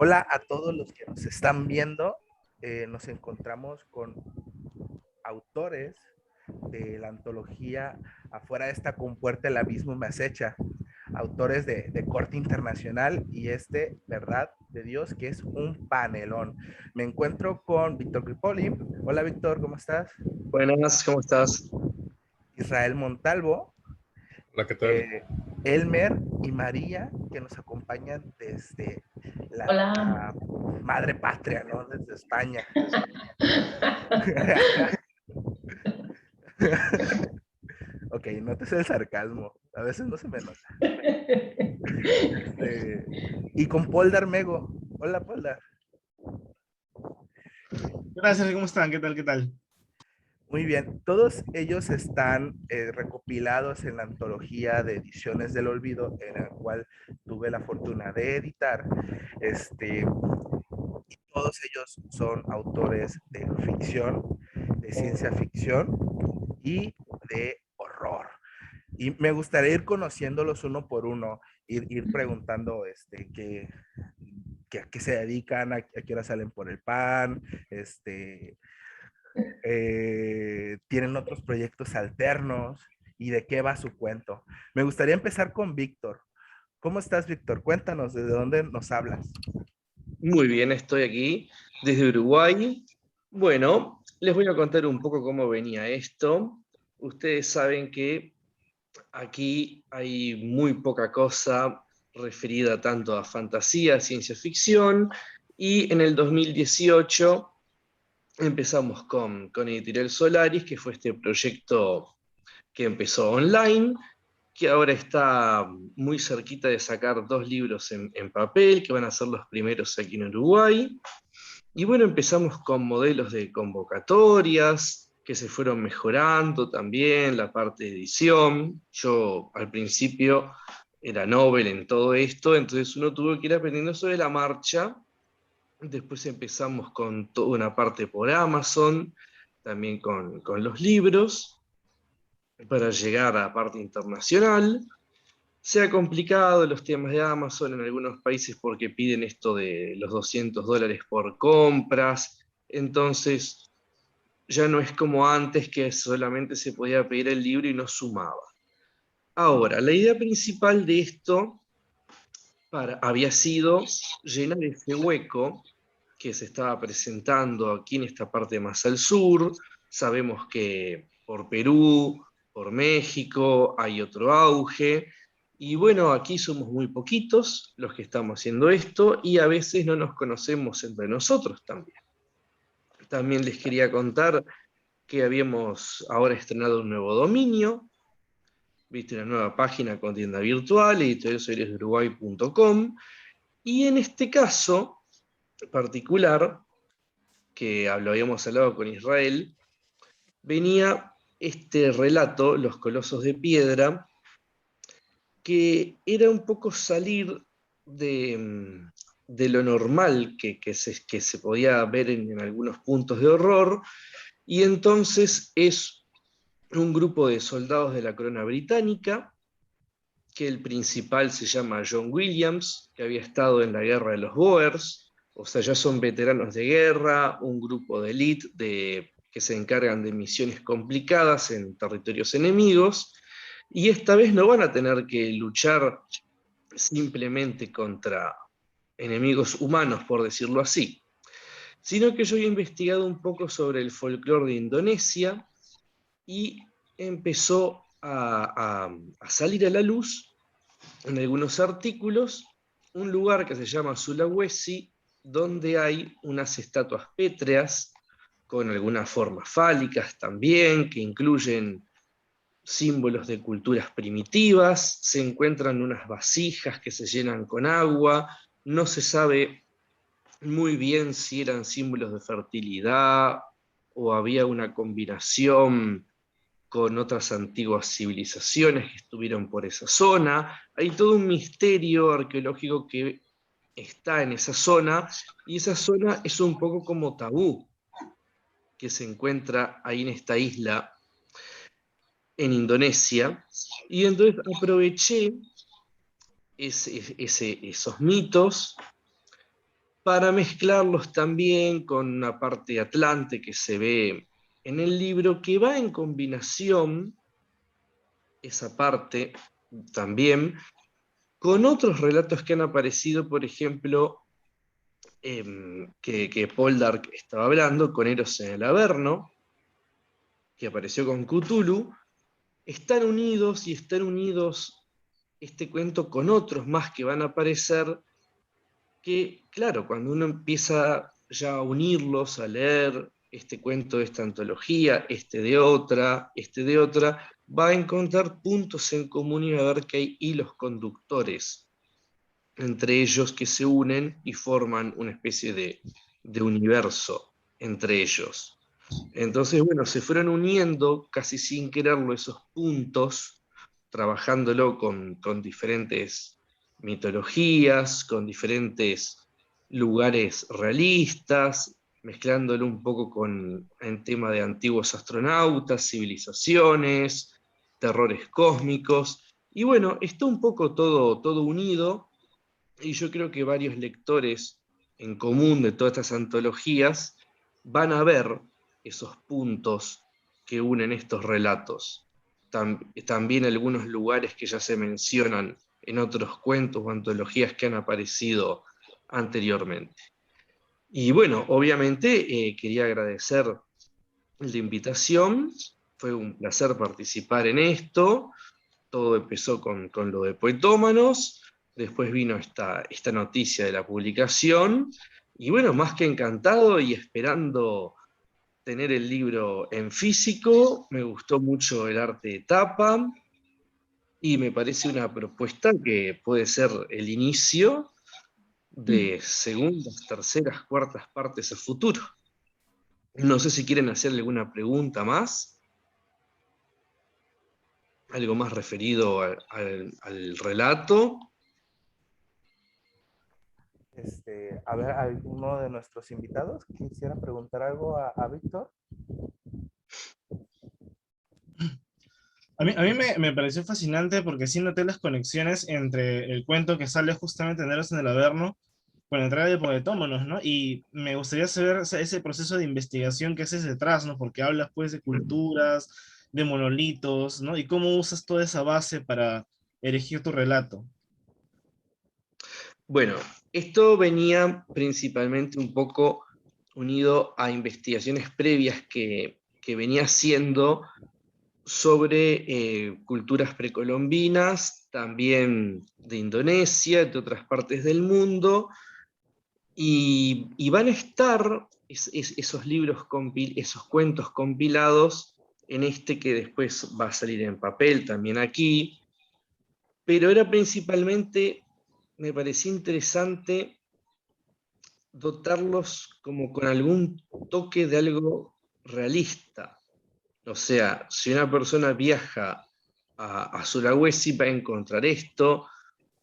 Hola a todos los que nos están viendo. Nos encontramos con autores de la antología Afuera de esta compuerta el abismo me acecha, autores de corte internacional y Verdad de Dios, que es un panelón. Me encuentro con Víctor Gripoli. Hola Víctor, ¿cómo estás? Buenas, ¿cómo estás? Israel Montalvo, Hola, ¿qué tal? eh, Elmer y María, que nos acompañan desde Hola. la madre patria, ¿no? Desde España. Ok, notes el sarcasmo. A veces no se me nota. Y con Paul Darmego. Hola, Paul Dar. Gracias, ¿cómo están? ¿Qué tal? ¿Qué tal? Muy bien. Todos ellos están recopilados en la antología de Ediciones del Olvido, en la cual tuve la fortuna de editar. Y todos ellos son autores de ficción, de ciencia ficción y de horror. Y me gustaría ir conociéndolos uno por uno, ir preguntando a qué se dedican, a qué hora salen por el pan, tienen otros proyectos alternos y de qué va su cuento. Me gustaría empezar con Víctor. ¿Cómo estás, Víctor? Cuéntanos, ¿desde dónde nos hablas? Muy bien, estoy aquí desde Uruguay. Bueno, les voy a contar un poco cómo venía esto. Ustedes saben que aquí hay muy poca cosa referida tanto a fantasía, ciencia ficción, y en el 2018 empezamos con Editorial Solaris, que fue este proyecto que empezó online, que ahora está muy cerquita de sacar 2 libros en papel, que van a ser los primeros aquí en Uruguay. Y bueno, empezamos con modelos de convocatorias, que se fueron mejorando también, la parte de edición. Yo al principio era novel en todo esto, entonces uno tuvo que ir aprendiendo sobre la marcha. Después empezamos con toda una parte por Amazon, también con los libros, para llegar a la parte internacional. Se ha complicado los temas de Amazon en algunos países porque piden esto de los $200 por compras, entonces ya no es como antes que solamente se podía pedir el libro y no sumaba. Ahora, la idea principal de esto había sido llenar ese hueco que se estaba presentando aquí en esta parte más al sur. Sabemos que por Perú, por México hay otro auge, y bueno, aquí somos muy poquitos los que estamos haciendo esto y a veces no nos conocemos entre nosotros también. También les quería contar que habíamos ahora estrenado un nuevo dominio, viste, una nueva página con tienda virtual, editorialseriesdeuruguay.com, y en este caso particular, que lo habíamos hablado con Israel, venía este relato, Los Colosos de Piedra, que era un poco salir de lo normal que se podía ver en algunos puntos de horror, y entonces es un grupo de soldados de la corona británica, que el principal se llama John Williams, que había estado en la guerra de los Boers, o sea, ya son veteranos de guerra, un grupo de élite que se encargan de misiones complicadas en territorios enemigos, y esta vez no van a tener que luchar simplemente contra enemigos humanos, por decirlo así, sino que yo he investigado un poco sobre el folclore de Indonesia y empezó a salir a la luz en algunos artículos un lugar que se llama Sulawesi, donde hay unas estatuas pétreas con algunas formas fálicas también, que incluyen símbolos de culturas primitivas. Se encuentran unas vasijas que se llenan con agua, no se sabe muy bien si eran símbolos de fertilidad o había una combinación con otras antiguas civilizaciones que estuvieron por esa zona. Hay todo un misterio arqueológico que está en esa zona, y esa zona es un poco como Tabú, que se encuentra ahí en esta isla en Indonesia, y entonces aproveché esos mitos para mezclarlos también con una parte atlante que se ve en el libro, que va en combinación, esa parte también, con otros relatos que han aparecido, por ejemplo, que Poldark estaba hablando, con Eros en el Averno, que apareció con Cthulhu. Están unidos este cuento con otros más que van a aparecer, que claro, cuando uno empieza ya a unirlos, a leer este cuento de esta antología, este de otra, va a encontrar puntos en común y va a ver que hay hilos conductores entre ellos que se unen y forman una especie de universo entre ellos. Entonces, bueno, se fueron uniendo casi sin quererlo esos puntos, trabajándolo con diferentes mitologías, con diferentes lugares realistas, mezclándolo un poco con el tema de antiguos astronautas, civilizaciones, terrores cósmicos. Y bueno, está un poco todo unido, y yo creo que varios lectores en común de todas estas antologías van a ver esos puntos que unen estos relatos. También algunos lugares que ya se mencionan en otros cuentos o antologías que han aparecido anteriormente. Y bueno, obviamente quería agradecer la invitación, fue un placer participar en esto. Todo empezó con lo de Poetómanos, después vino esta noticia de la publicación, y bueno, más que encantado y esperando tener el libro en físico. Me gustó mucho el arte de tapa, y me parece una propuesta que puede ser el inicio de segundas, terceras, cuartas partes a futuro. No sé si quieren hacerle alguna pregunta más, algo más referido al relato. A ver, ¿alguno de nuestros invitados quisiera preguntar algo a Víctor? A mí me pareció fascinante porque sí noté las conexiones entre el cuento que sale justamente en Eros en el Averno con la entrada de Poetómanos, ¿no? Y me gustaría saber, o sea, ese proceso de investigación que haces detrás, ¿no? Porque hablas pues de culturas, de monolitos, ¿no? Y cómo usas toda esa base para erigir tu relato. Bueno, esto venía principalmente un poco unido a investigaciones previas que venía haciendo sobre culturas precolombinas, también de Indonesia, de otras partes del mundo, y van a estar esos libros, esos cuentos compilados en este que después va a salir en papel también aquí, pero era principalmente, me parecía interesante dotarlos como con algún toque de algo realista. O sea, si una persona viaja a Sulawesi va a encontrar esto.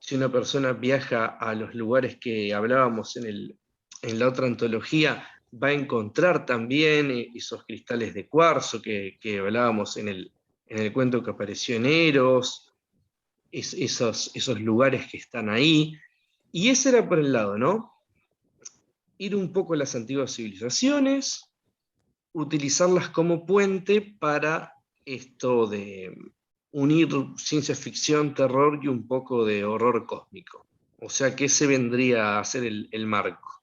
Si una persona viaja a los lugares que hablábamos en la otra antología, va a encontrar también esos cristales de cuarzo que hablábamos en el cuento que apareció en Eros, esos lugares que están ahí. Y ese era por el lado, ¿no? Ir un poco a las antiguas civilizaciones, utilizarlas como puente para esto de unir ciencia ficción, terror y un poco de horror cósmico. O sea, que ese vendría a ser el marco.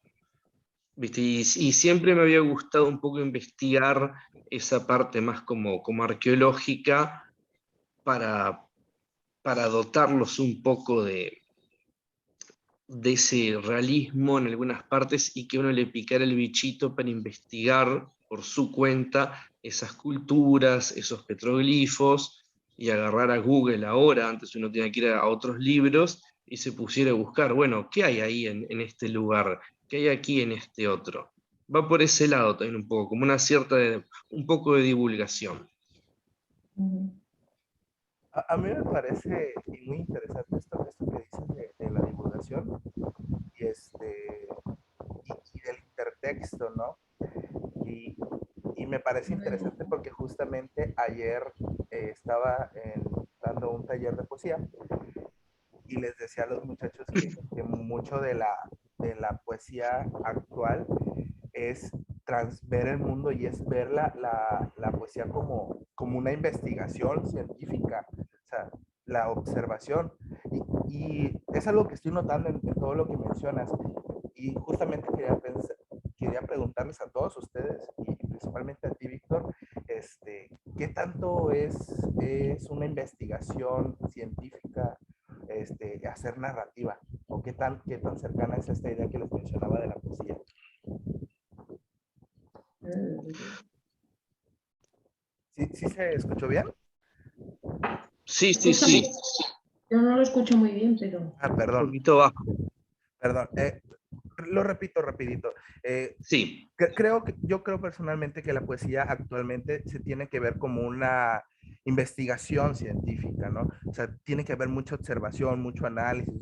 ¿Viste? Y siempre me había gustado un poco investigar esa parte más como arqueológica para, para dotarlos un poco de ese realismo en algunas partes, y que uno le picara el bichito para investigar por su cuenta esas culturas, esos petroglifos, y agarrar a Google ahora. Antes uno tenía que ir a otros libros y se pusiera a buscar, bueno, ¿qué hay ahí en este lugar? ¿Qué hay aquí en este otro? Va por ese lado también un poco, como una un poco de divulgación. A mí me parece muy interesante esto que dices de la divulgación y, y del intertexto, ¿no? Y, y me parece interesante porque justamente ayer estaba dando un taller de poesía y les decía a los muchachos que mucho de la poesía actual es ver el mundo y es ver la poesía como una investigación científica, o sea, la observación. Y es algo que estoy notando en todo lo que mencionas. Y justamente quería preguntarles a todos ustedes, y principalmente a ti, Víctor, ¿qué tanto es una investigación científica hacer narrativa? ¿O qué tan cercana es esta idea que les mencionaba de la poesía? ¿Sí se escuchó bien? Sí, sí, Escúchame, sí, yo no lo escucho muy bien, pero... un Perdón, poquito bajo. perdón. Lo repito rapidito. Sí, Yo creo personalmente que la poesía actualmente se tiene que ver como una investigación científica, ¿no? O sea, tiene que haber mucha observación, mucho análisis,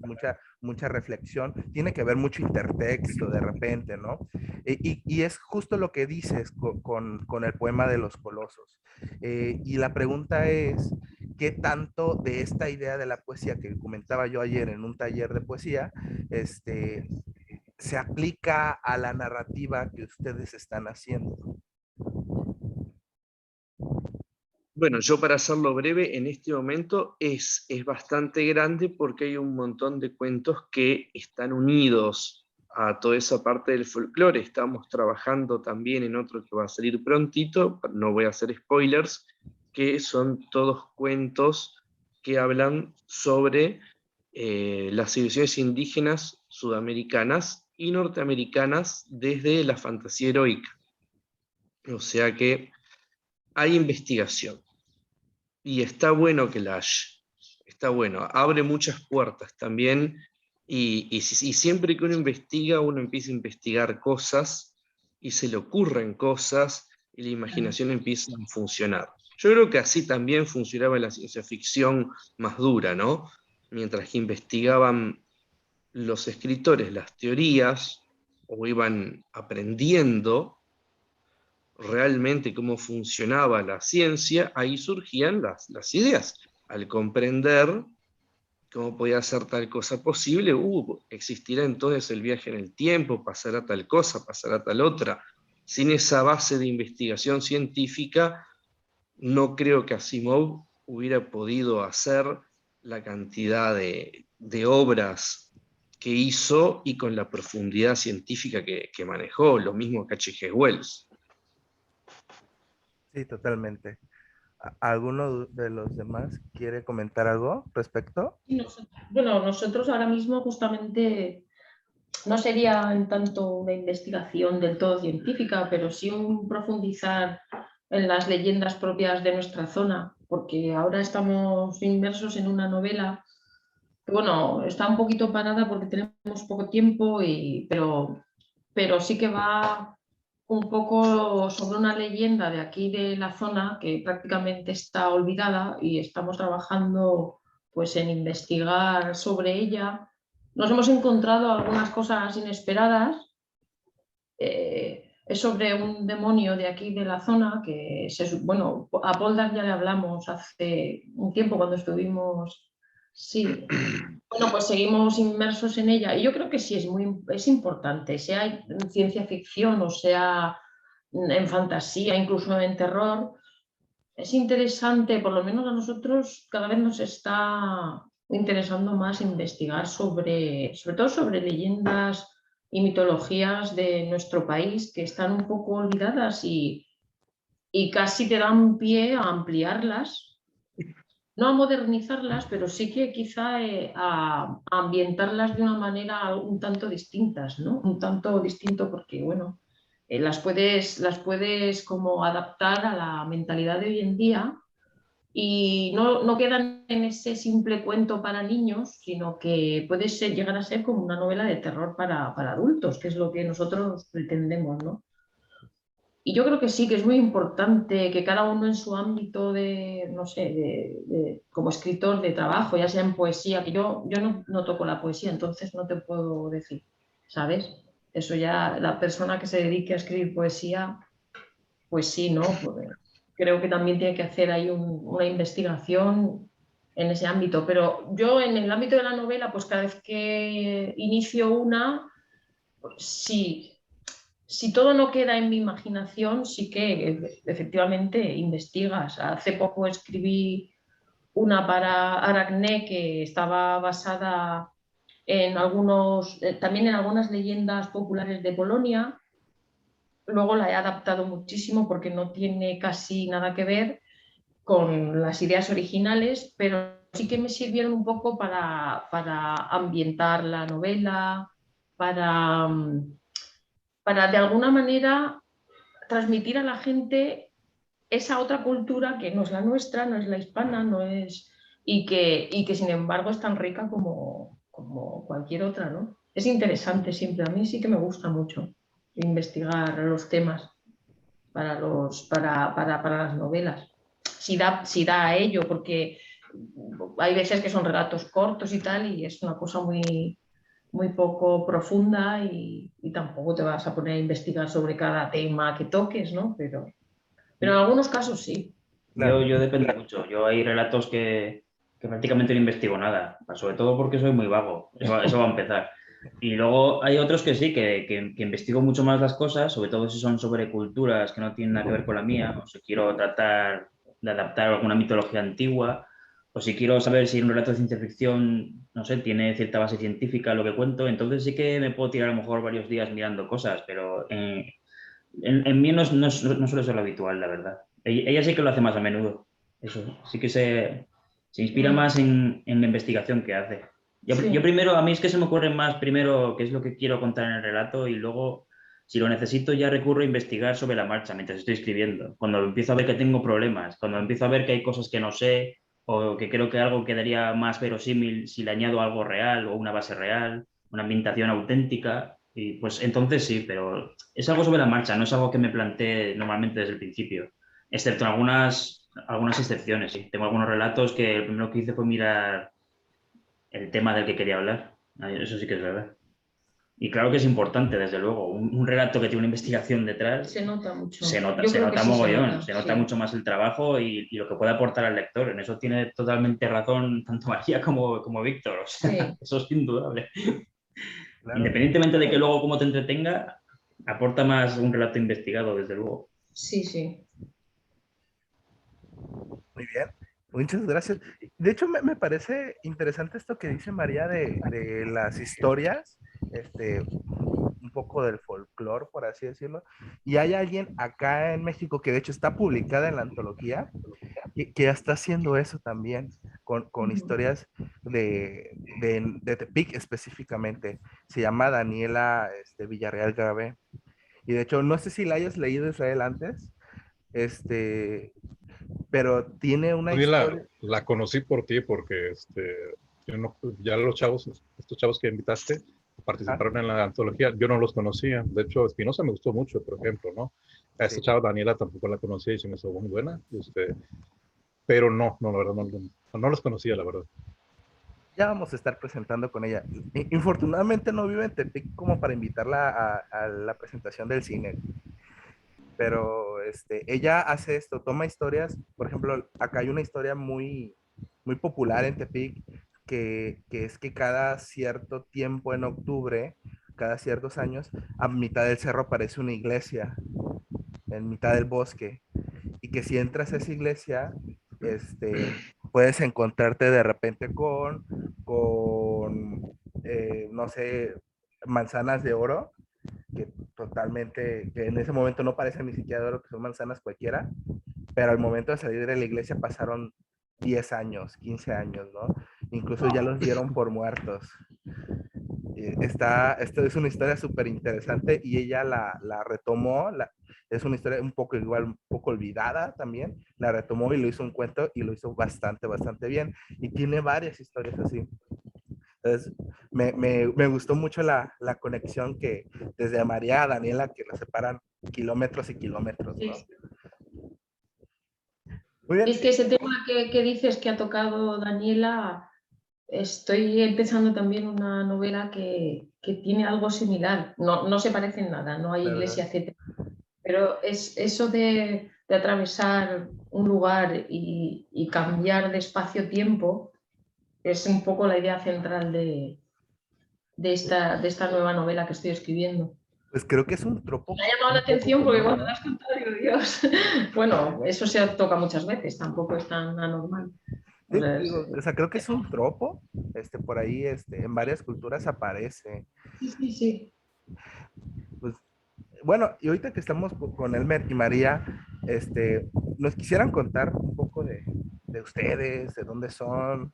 mucha reflexión, tiene que haber mucho intertexto de repente, ¿no? Y es justo lo que dices con el poema de los colosos. Y la pregunta es, ¿qué tanto de esta idea de la poesía que comentaba yo ayer en un taller de poesía, se aplica a la narrativa que ustedes están haciendo? bueno, yo para hacerlo breve, en este momento es bastante grande porque hay un montón de cuentos que están unidos a toda esa parte del folclore. Estamos trabajando también en otro que va a salir prontito, no voy a hacer spoilers, que son todos cuentos que hablan sobre las civilizaciones indígenas sudamericanas y norteamericanas desde la fantasía heroica. O sea que hay investigación. Y está bueno que la haya. Está bueno. Abre muchas puertas también. Y siempre que uno investiga, uno empieza a investigar cosas y se le ocurren cosas y la imaginación empieza a funcionar. Yo creo que así también funcionaba la ciencia ficción más dura, ¿no? Mientras que investigaban los escritores las teorías o iban aprendiendo realmente cómo funcionaba la ciencia, ahí surgían las ideas. Al comprender cómo podía ser tal cosa posible, existirá entonces el viaje en el tiempo, pasará tal cosa, pasará tal otra. Sin esa base de investigación científica, no creo que Asimov hubiera podido hacer la cantidad de obras que hizo y con la profundidad científica que manejó, lo mismo que H.G. Wells. Sí, totalmente. ¿Alguno de los demás quiere comentar algo respecto? Bueno, nosotros ahora mismo justamente no sería en tanto una investigación del todo científica, pero sí un profundizar en las leyendas propias de nuestra zona, porque ahora estamos inmersos en una novela que, bueno, está un poquito parada porque tenemos poco tiempo, pero sí que va un poco sobre una leyenda de aquí de la zona que prácticamente está olvidada y estamos trabajando pues en investigar sobre ella. Nos hemos encontrado algunas cosas inesperadas. Es sobre un demonio de aquí de la zona que, bueno, a Poldark ya le hablamos hace un tiempo cuando estuvimos, sí, bueno, pues seguimos inmersos en ella y yo creo que sí es importante, sea en ciencia ficción o sea en fantasía, incluso en terror, es interesante, por lo menos a nosotros cada vez nos está interesando más investigar sobre todo sobre leyendas y mitologías de nuestro país que están un poco olvidadas y casi te dan pie a ampliarlas, no a modernizarlas, pero sí que quizá a ambientarlas de una manera un tanto distintas, ¿no? Un tanto distinto porque, bueno, las puedes como adaptar a la mentalidad de hoy en día y no quedan en ese simple cuento para niños, sino que puede llegar a ser como una novela de terror para adultos, que es lo que nosotros pretendemos, ¿no? Y yo creo que sí, que es muy importante que cada uno en su ámbito de, no sé, como escritor de trabajo, ya sea en poesía, que yo no toco la poesía, entonces no te puedo decir, ¿sabes? Eso ya la persona que se dedique a escribir poesía, pues sí, ¿no? Pues, creo que también tiene que hacer ahí una investigación en ese ámbito. Pero yo en el ámbito de la novela, pues cada vez que inicio una, si todo no queda en mi imaginación, sí que efectivamente investigas. Hace poco escribí una para Aracné que estaba basada en también en algunas leyendas populares de Polonia. Luego la he adaptado muchísimo porque no tiene casi nada que ver con las ideas originales, pero sí que me sirvieron un poco para ambientar la novela, para, para de alguna manera transmitir a la gente esa otra cultura que no es la nuestra, no es la hispana, no es, y que sin embargo es tan rica como cualquier otra, ¿no? Es interesante siempre, a mí sí que me gusta mucho investigar los temas para las novelas. Si da a ello, porque hay veces que son relatos cortos y tal, y es una cosa muy poco profunda y tampoco te vas a poner a investigar sobre cada tema que toques, ¿no? Pero en algunos casos sí. Claro. Yo depende mucho. Yo hay relatos que prácticamente no investigo nada, sobre todo porque soy muy vago. Eso va a empezar. Y luego hay otros que sí, que investigo mucho más las cosas, sobre todo si son sobre culturas que no tienen nada que ver con la mía, o si quiero tratar de adaptar alguna mitología antigua, o si quiero saber si un relato de ciencia ficción, no sé, tiene cierta base científica lo que cuento, entonces sí que me puedo tirar a lo mejor varios días mirando cosas, pero en mí no suele ser lo habitual, la verdad. Ella sí que lo hace más a menudo. Eso, sí que se inspira más en la investigación que hace. Yo primero, a mí es que se me ocurre más primero qué es lo que quiero contar en el relato y luego, si lo necesito, ya recurro a investigar sobre la marcha mientras estoy escribiendo. Cuando empiezo a ver que tengo problemas, cuando empiezo a ver que hay cosas que no sé o que creo que algo quedaría más verosímil si le añado algo real o una base real, una ambientación auténtica, y pues entonces sí, pero es algo sobre la marcha, no es algo que me plantee normalmente desde el principio, excepto en algunas excepciones, sí. Tengo algunos relatos que el primero que hice fue mirar el tema del que quería hablar. Eso sí que es verdad. Y claro que es importante, desde luego. Un relato que tiene una investigación detrás se nota mucho. se Yo creo que nota sí mogollón, se nota sí. mucho más el trabajo y lo que puede aportar al lector. En eso tiene totalmente razón tanto María como Víctor. O sea, Sí. eso es indudable. Claro. Independientemente de que luego cómo te entretenga, aporta más un relato investigado, desde luego. Sí, sí. Muy bien, muchas gracias. De hecho, me parece interesante esto que dice María de las historias, un poco del folclore, por así decirlo. Y hay alguien acá en México que de hecho está publicada en la antología, que ya está haciendo eso también, con historias de Tepic específicamente. Se llama Daniela Villarreal Grave. Y de hecho, no sé si la hayas leído, Israel, antes, pero tiene una Oye, historia. la conocí por ti porque yo no, ya los chavos, estos chavos que invitaste, participaron en la antología, yo no los conocía. De hecho, Espinosa me gustó mucho, por ejemplo, ¿no? A esta Sí. chava Daniela tampoco la conocía y se me hizo muy buena. Pero no, la verdad, no los conocía, la verdad. Ya vamos a estar presentando con ella. Infortunadamente no vive en Tepic como para invitarla a la presentación del cine. Pero ella hace esto, toma historias. Por ejemplo, acá hay una historia muy popular en Tepic que es que cada cierto tiempo en octubre, cada ciertos años, a mitad del cerro aparece una iglesia, en mitad del bosque. Y que si entras a esa iglesia, puedes encontrarte de repente con no sé, manzanas de oro, que totalmente, que en ese momento no parecen ni siquiera de oro, que son manzanas cualquiera, pero al momento de salir de la iglesia pasaron 10 años, 15 años, ¿no? Incluso ya los dieron por muertos. Esto es una historia súper interesante y ella la retomó, es una historia un poco igual, un poco olvidada también, la retomó y lo hizo un cuento y lo hizo bastante bien y tiene varias historias así. Entonces, me gustó mucho la conexión que desde María a Daniela, que la separan kilómetros y kilómetros, ¿no? Sí. Muy bien. Es que ese tema que dices que ha tocado Daniela, estoy empezando también una novela que tiene algo similar. No se parece en nada, no hay iglesia, etc. Pero es eso de atravesar un lugar y cambiar de espacio-tiempo, es un poco la idea central de esta nueva novela que estoy escribiendo. Pues creo que es un tropo. Me ha llamado la atención porque cuando lo has contado digo, Dios, bueno, eso se toca muchas veces, tampoco es tan anormal. Sí, O sea, digo, o sea, creo que es un tropo, por ahí, en varias culturas aparece. sí, sí. Pues, bueno, y ahorita que estamos con Elmer y María, nos quisieran contar un poco de ustedes, de dónde son,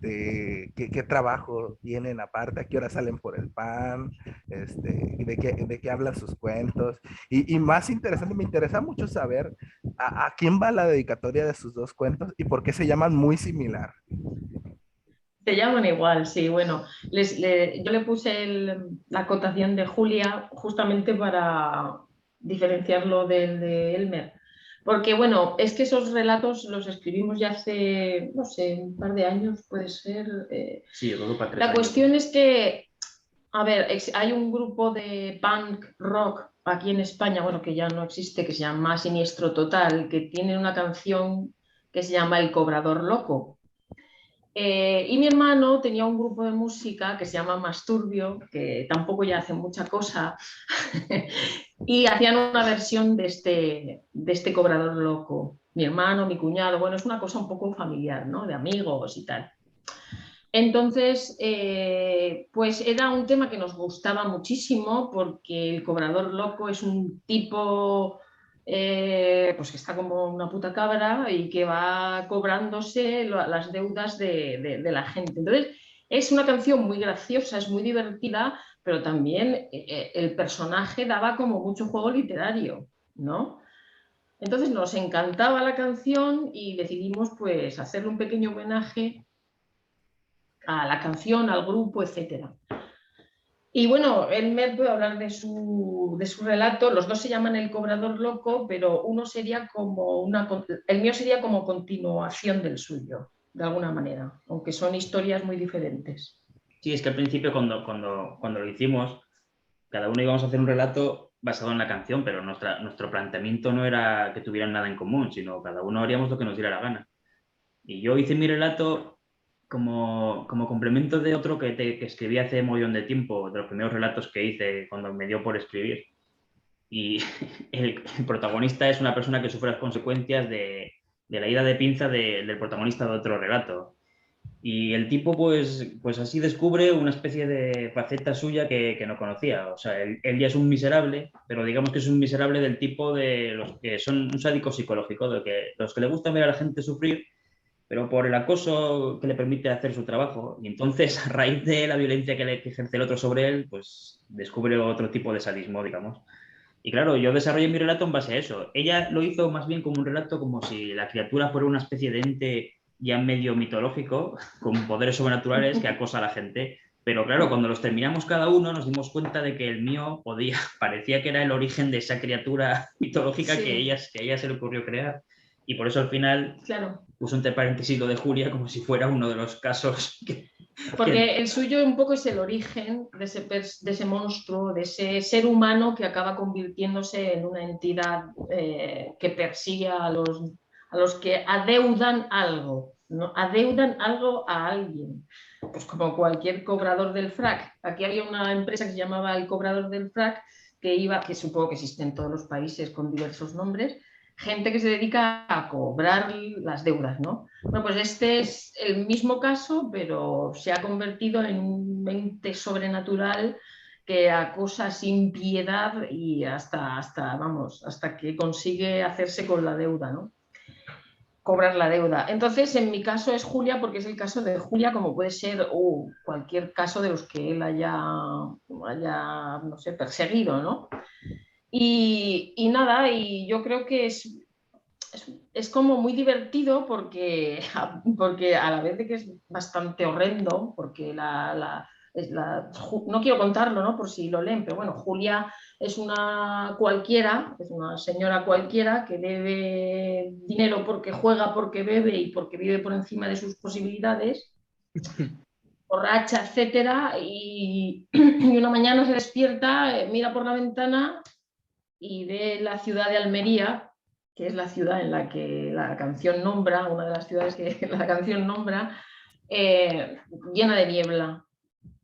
qué trabajo tienen aparte, a qué hora salen por el pan, y de qué hablan sus cuentos. Y más interesante, me interesa mucho saber a quién va la dedicatoria de sus dos cuentos y por qué se llaman muy similar. Se llaman igual, sí, bueno. Yo le puse la acotación de Julia justamente para diferenciarlo del de Elmer. Porque, bueno, es que esos relatos los escribimos ya hace, no sé, un par de años, puede ser. Sí, yo creo que para 3 La años. cuestión es que, a ver, hay un grupo de punk rock aquí en España, bueno, que ya no existe, que se llama Siniestro Total, que tiene una canción que se llama El Cobrador Loco. Y mi hermano tenía un grupo de música que se llama Masturbio, que tampoco ya hace mucha cosa, y hacían una versión de este Cobrador Loco. Mi hermano, mi cuñado, bueno, es una cosa un poco familiar, ¿no? De amigos y tal. Entonces, pues era un tema que nos gustaba muchísimo porque el Cobrador Loco es un tipo pues que está como una puta cabra y que va cobrándose las deudas de la gente. Entonces, es una canción muy graciosa, es muy divertida, pero también el personaje daba como mucho juego literario, ¿no? Entonces nos encantaba la canción y decidimos pues hacerle un pequeño homenaje a la canción, al grupo, etcétera. Y bueno, Elmer puede hablar de su relato. Los dos se llaman El Cobrador Loco, pero uno sería como el mío sería como continuación del suyo, de alguna manera, aunque son historias muy diferentes. Sí, es que al principio cuando lo hicimos, cada uno íbamos a hacer un relato basado en la canción, pero nuestro planteamiento no era que tuvieran nada en común, sino cada uno haríamos lo que nos diera la gana. Y yo hice mi relato como complemento de otro que escribí hace un montón de tiempo, de los primeros relatos que hice cuando me dio por escribir. Y el protagonista es una persona que sufre las consecuencias de la ida de pinza del protagonista de otro relato. Y el tipo, pues así descubre una especie de faceta suya que no conocía. O sea, él ya es un miserable, pero digamos que es un miserable del tipo de los que son un sádico psicológico, de que los que le gusta ver a la gente sufrir, pero por el acoso que le permite hacer su trabajo. Y entonces, a raíz de la violencia que ejerce el otro sobre él, pues descubre otro tipo de sadismo, digamos. Y claro, yo desarrollé mi relato en base a eso. Ella lo hizo más bien como un relato como si la criatura fuera una especie de ente ya medio mitológico, con poderes sobrenaturales que acosa a la gente. Pero claro, cuando los terminamos cada uno nos dimos cuenta de que el mío parecía que era el origen de esa criatura mitológica Sí. que a ella se le ocurrió crear. Y por eso al final Claro. puso entre paréntesis lo de Julia como si fuera uno de los casos Porque el suyo un poco es el origen de ese monstruo, de ese ser humano que acaba convirtiéndose en una entidad que persigue a los que adeudan algo, ¿no? Adeudan algo a alguien. Pues como cualquier cobrador del frac. Aquí había una empresa que se llamaba el Cobrador del Frac, que supongo que existe en todos los países con diversos nombres, gente que se dedica a cobrar las deudas, ¿no? Bueno, pues este es el mismo caso, pero se ha convertido en un ente sobrenatural que acosa sin piedad y hasta que consigue hacerse con la deuda, ¿no? Cobrar la deuda. Entonces, en mi caso es Julia, porque es el caso de Julia, como puede ser cualquier caso de los que él haya no sé, perseguido, ¿no? Y nada, y yo creo que es como muy divertido porque a la vez de que es bastante horrendo, porque no quiero contarlo, ¿no? Por si lo leen, pero bueno, Julia es una cualquiera, es una señora cualquiera que debe dinero porque juega, porque bebe y porque vive por encima de sus posibilidades, borracha, etcétera, y una mañana se despierta, mira por la ventana y ve la ciudad de Almería, que es la ciudad en la que la canción nombra, una de las ciudades que la canción nombra, llena de niebla.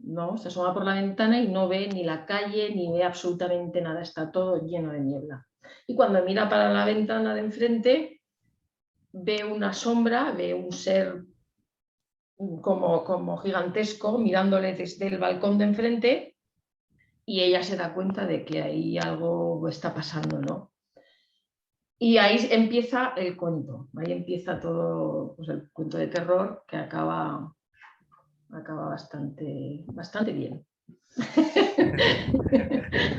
¿no? Se asoma por la ventana y no ve ni la calle, ni ve absolutamente nada, está todo lleno de niebla. Y cuando mira para la ventana de enfrente, ve una sombra, ve un ser como gigantesco mirándole desde el balcón de enfrente, y ella se da cuenta de que ahí algo está pasando, ¿no? Y ahí empieza el cuento, ahí empieza todo, pues, el cuento de terror, que acaba bastante bien.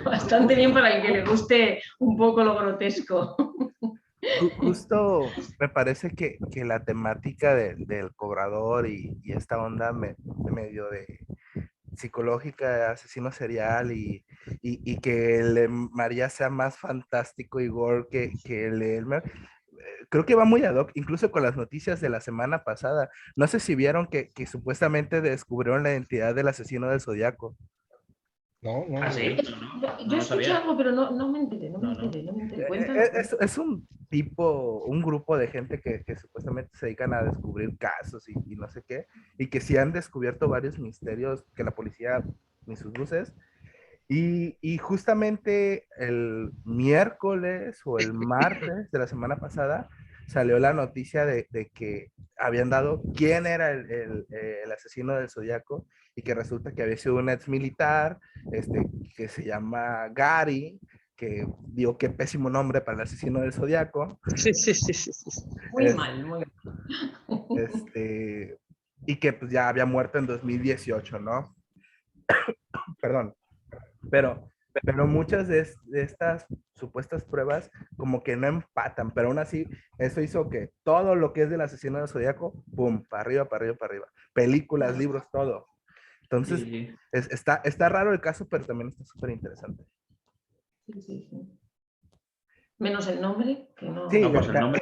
Bastante bien para el que le guste un poco lo grotesco. Justo me parece que la temática del cobrador y esta onda medio de psicológica de asesino serial y que el de María sea más fantástico y gore que el de Elmer, creo que va muy ad hoc, incluso con las noticias de la semana pasada. No sé si vieron que supuestamente descubrieron la identidad del asesino del Zodiaco. No, no, ¿Ah, no. sí? Yo escuché sabía. algo, pero no me enteré, no me No, no. enteré. Cuéntanos. Es un grupo de gente que supuestamente se dedican a descubrir casos y no sé qué, y que sí han descubierto varios misterios que la policía ni sus luces. Y justamente el miércoles o el martes de la semana pasada salió la noticia de que habían dado quién era el asesino del Zodiaco, y que resulta que había sido un ex militar que se llama Gary, que digo qué pésimo nombre para el asesino del Zodiaco. Sí, sí, sí, sí, sí. Muy Es- mal, muy mal. y que pues ya había muerto en 2018, ¿no? Perdón. Pero, pero muchas de estas supuestas pruebas como que no empatan, pero aún así eso hizo que todo lo que es del asesino del Zodíaco, pum, para arriba, para arriba, para arriba. Películas, libros, todo. Entonces, Sí. está raro el caso, pero también está súper interesante. Sí. Menos el nombre, que Sí, no. No, pues el nombre,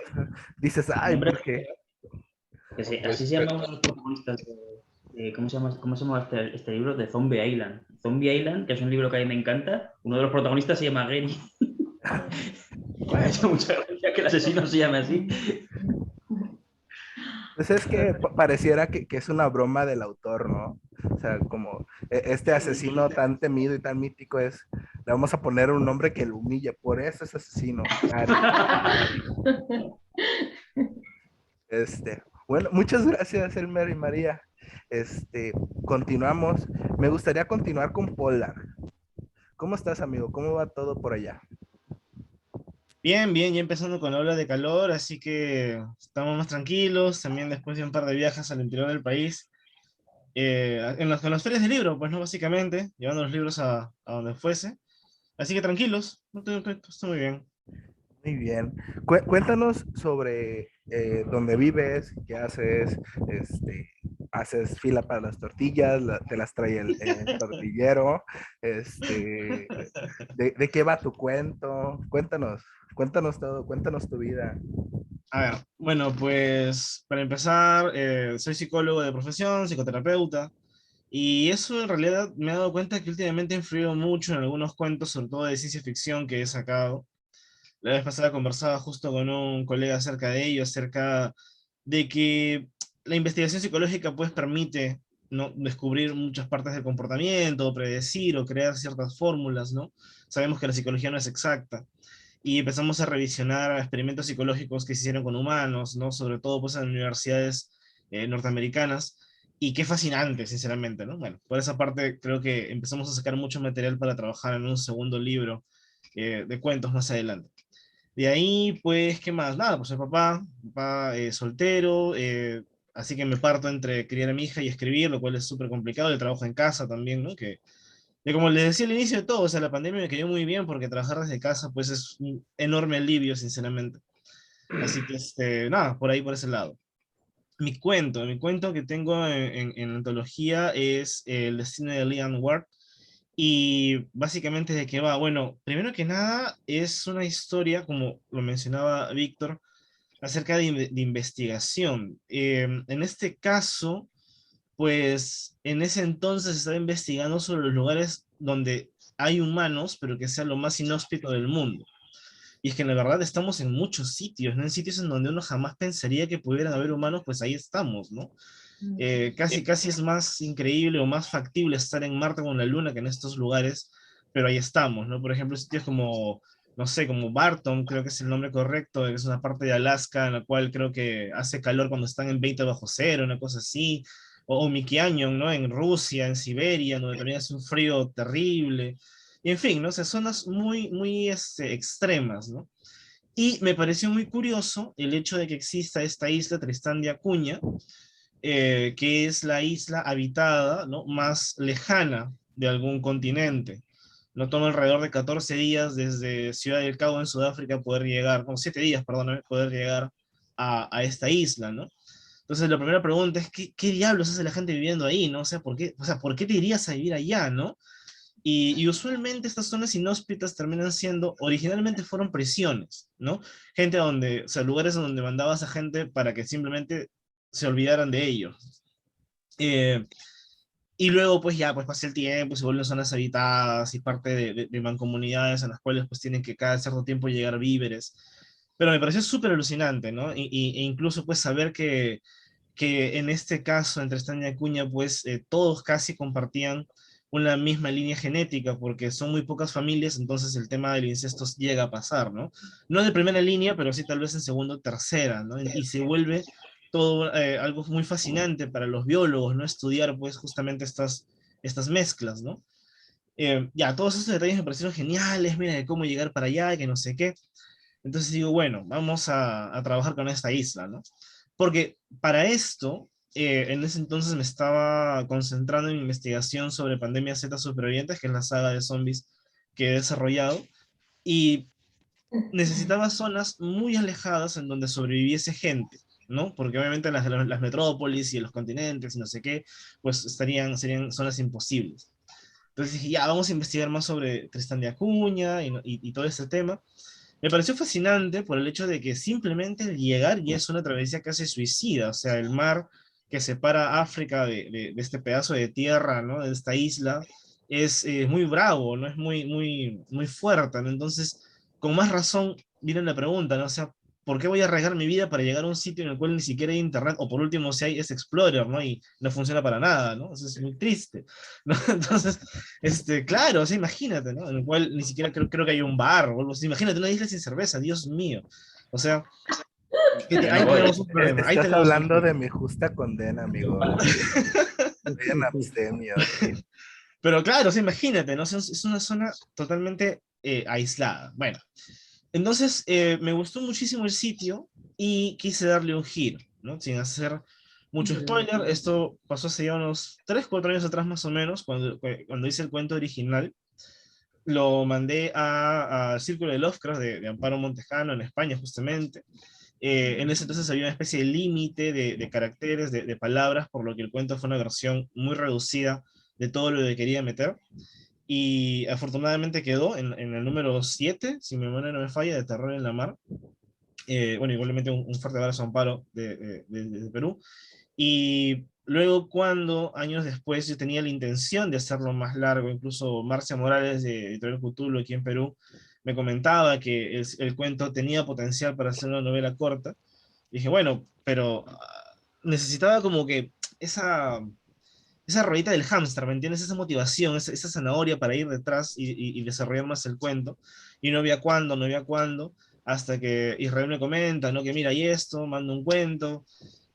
dices, el ay, nombre ¿por qué? que sí, Pues, así se llama uno de los protagonistas ¿cómo se llama este libro? De Zombie Island. Zombie Island, que es un libro que a mí me encanta. Uno de los protagonistas se llama Gary. Me ha hecho Bueno, mucha gracia que el asesino se llame así. pues es que pareciera que es una broma del autor, ¿no? O sea, como este asesino tan temido y tan mítico le vamos a poner un nombre que lo humille, por eso es asesino. Gary. Bueno, muchas gracias, Elmer y María. Continuamos. Me gustaría continuar con Polar. ¿Cómo estás, amigo? ¿Cómo va todo por allá? Bien, bien, ya empezando con la ola de calor, así que estamos más tranquilos, también después de un par de viajes al interior del país, con las ferias de libro, pues no, básicamente, llevando los libros a donde fuese, así que tranquilos, no, estoy muy bien. Muy bien. Cuéntanos sobre dónde vives, qué haces, haces fila para las tortillas, te las trae el tortillero, de qué va tu cuento. Cuéntanos todo, cuéntanos tu vida. A ver, bueno, pues para empezar, soy psicólogo de profesión, psicoterapeuta, y eso en realidad me he dado cuenta que últimamente ha influido mucho en algunos cuentos, sobre todo de ciencia ficción que he sacado. La vez pasada conversaba justo con un colega acerca de ello, acerca de que la investigación psicológica pues permite, ¿no?, descubrir muchas partes del comportamiento, predecir o crear ciertas fórmulas, ¿no? Sabemos que la psicología no es exacta. Y empezamos a revisionar experimentos psicológicos que se hicieron con humanos, ¿no? Sobre todo pues en universidades norteamericanas. Y qué fascinante, sinceramente, ¿no? Bueno, por esa parte creo que empezamos a sacar mucho material para trabajar en un segundo libro de cuentos más adelante. De ahí, pues, ¿qué más? Nada, pues soy papá soltero, así que me parto entre criar a mi hija y escribir, lo cual es súper complicado. Yo trabajo en casa también, ¿no? Y como les decía al inicio de todo, o sea, la pandemia me cayó muy bien porque trabajar desde casa, pues, es un enorme alivio, sinceramente. Así que, nada, por ahí, por ese lado. Mi cuento que tengo en antología es El destino de Leon Ward. Y básicamente de qué va. Bueno, primero que nada es una historia, como lo mencionaba Víctor, acerca de investigación. En este caso, pues en ese entonces estaba investigando sobre los lugares donde hay humanos, pero que sea lo más inhóspito del mundo. Y es que en la verdad estamos en muchos sitios, ¿no? En sitios en donde uno jamás pensaría que pudieran haber humanos, pues ahí estamos, ¿no? Casi es más increíble o más factible estar en Marte o en la Luna que en estos lugares, pero ahí estamos, ¿no? Por ejemplo, sitios como, no sé, como Barton, creo que es el nombre correcto, es una parte de Alaska en la cual creo que hace calor cuando están en 20 bajo cero, una cosa así, o Mikianion, ¿no? En Rusia, en Siberia, donde también hace un frío terrible, y en fin, ¿no? O sea, zonas muy extremas, ¿no? Y me pareció muy curioso el hecho de que exista esta isla Tristán de Acuña, que es la isla habitada, ¿no?, más lejana de algún continente. No toma alrededor de 14 días desde Ciudad del Cabo en Sudáfrica poder llegar, no, 7 días, perdóname, poder llegar a esta isla, ¿no? Entonces la primera pregunta es, ¿qué diablos hace la gente viviendo ahí, no? ¿Por qué te irías a vivir allá, no? Y usualmente estas zonas inhóspitas terminan siendo, originalmente fueron prisiones, ¿no? Gente donde, o sea, lugares donde mandabas a gente para que simplemente se olvidaran de ellos. Y luego, pues ya, pues pasa el tiempo, se vuelven zonas habitadas y parte de mancomunidades en las cuales pues tienen que cada cierto tiempo llegar víveres. Pero me pareció súper alucinante, ¿no? E incluso pues saber que en este caso, entre Estaña y Acuña, pues todos casi compartían una misma línea genética, porque son muy pocas familias, entonces el tema del incesto llega a pasar, ¿no? No de primera línea, pero sí tal vez en segunda o tercera, ¿no? Y se vuelve todo algo muy fascinante para los biólogos, ¿no? Estudiar, pues, justamente estas mezclas, ¿no? Ya, todos estos detalles me parecieron geniales, mira, de cómo llegar para allá, que no sé qué. Entonces digo, bueno, vamos a trabajar con esta isla, ¿no? Porque para esto, en ese entonces me estaba concentrando en mi investigación sobre Pandemia Z Supervivientes, que es la saga de zombies que he desarrollado, y necesitaba zonas muy alejadas en donde sobreviviese gente, ¿no? Porque obviamente las metrópolis y los continentes y no sé qué, pues serían zonas imposibles. Entonces dije, ya, vamos a investigar más sobre Tristán de Acuña y todo ese tema. Me pareció fascinante por el hecho de que simplemente el llegar ya es una travesía casi suicida, o sea, el mar que separa África de este pedazo de tierra, ¿no? De esta isla, es muy bravo, ¿no? Es muy fuerte, ¿no? Entonces, con más razón viene la pregunta, ¿no? O sea, ¿por qué voy a arriesgar mi vida para llegar a un sitio en el cual ni siquiera hay internet? O por último, si hay, es Explorer, ¿no? Y no funciona para nada, ¿no? Eso es muy triste, ¿no? Entonces, claro, o sea, imagínate, ¿no? En el cual ni siquiera creo que hay un bar o algo así. Imagínate una isla sin cerveza, Dios mío. O sea, Yo ahí no voy. tenemos un problema. Ahí Estás tenemos un hablando de problema. mi justa condena, amigo. Estoy en abstemio aquí. Pero claro, o sea, imagínate, ¿no? O sea, es una zona totalmente aislada. Bueno, entonces me gustó muchísimo el sitio y quise darle un giro, ¿no? Sin hacer mucho spoiler. Esto pasó hace ya unos 3, 4 años atrás más o menos, cuando hice el cuento original. Lo mandé al Círculo de Lovecraft de Amparo Montejano en España, justamente. En ese entonces había una especie de límite de caracteres, de palabras, por lo que el cuento fue una versión muy reducida de todo lo que quería meter. Y afortunadamente quedó en el número 7, si mi memoria no me falla, de Terror en la Mar. Bueno, igualmente un fuerte abrazo a Amparo de Perú. Y luego cuando, años después, yo tenía la intención de hacerlo más largo, incluso Marcia Morales de Editorial Cthulhu aquí en Perú me comentaba que el cuento tenía potencial para hacer una novela corta. Dije, bueno, pero necesitaba como que esa ruedita del hámster, ¿me entiendes? Esa motivación, esa zanahoria para ir detrás y desarrollar más el cuento. Y no había cuándo, hasta que Israel me comenta, ¿no? Que mira, y esto, mando un cuento.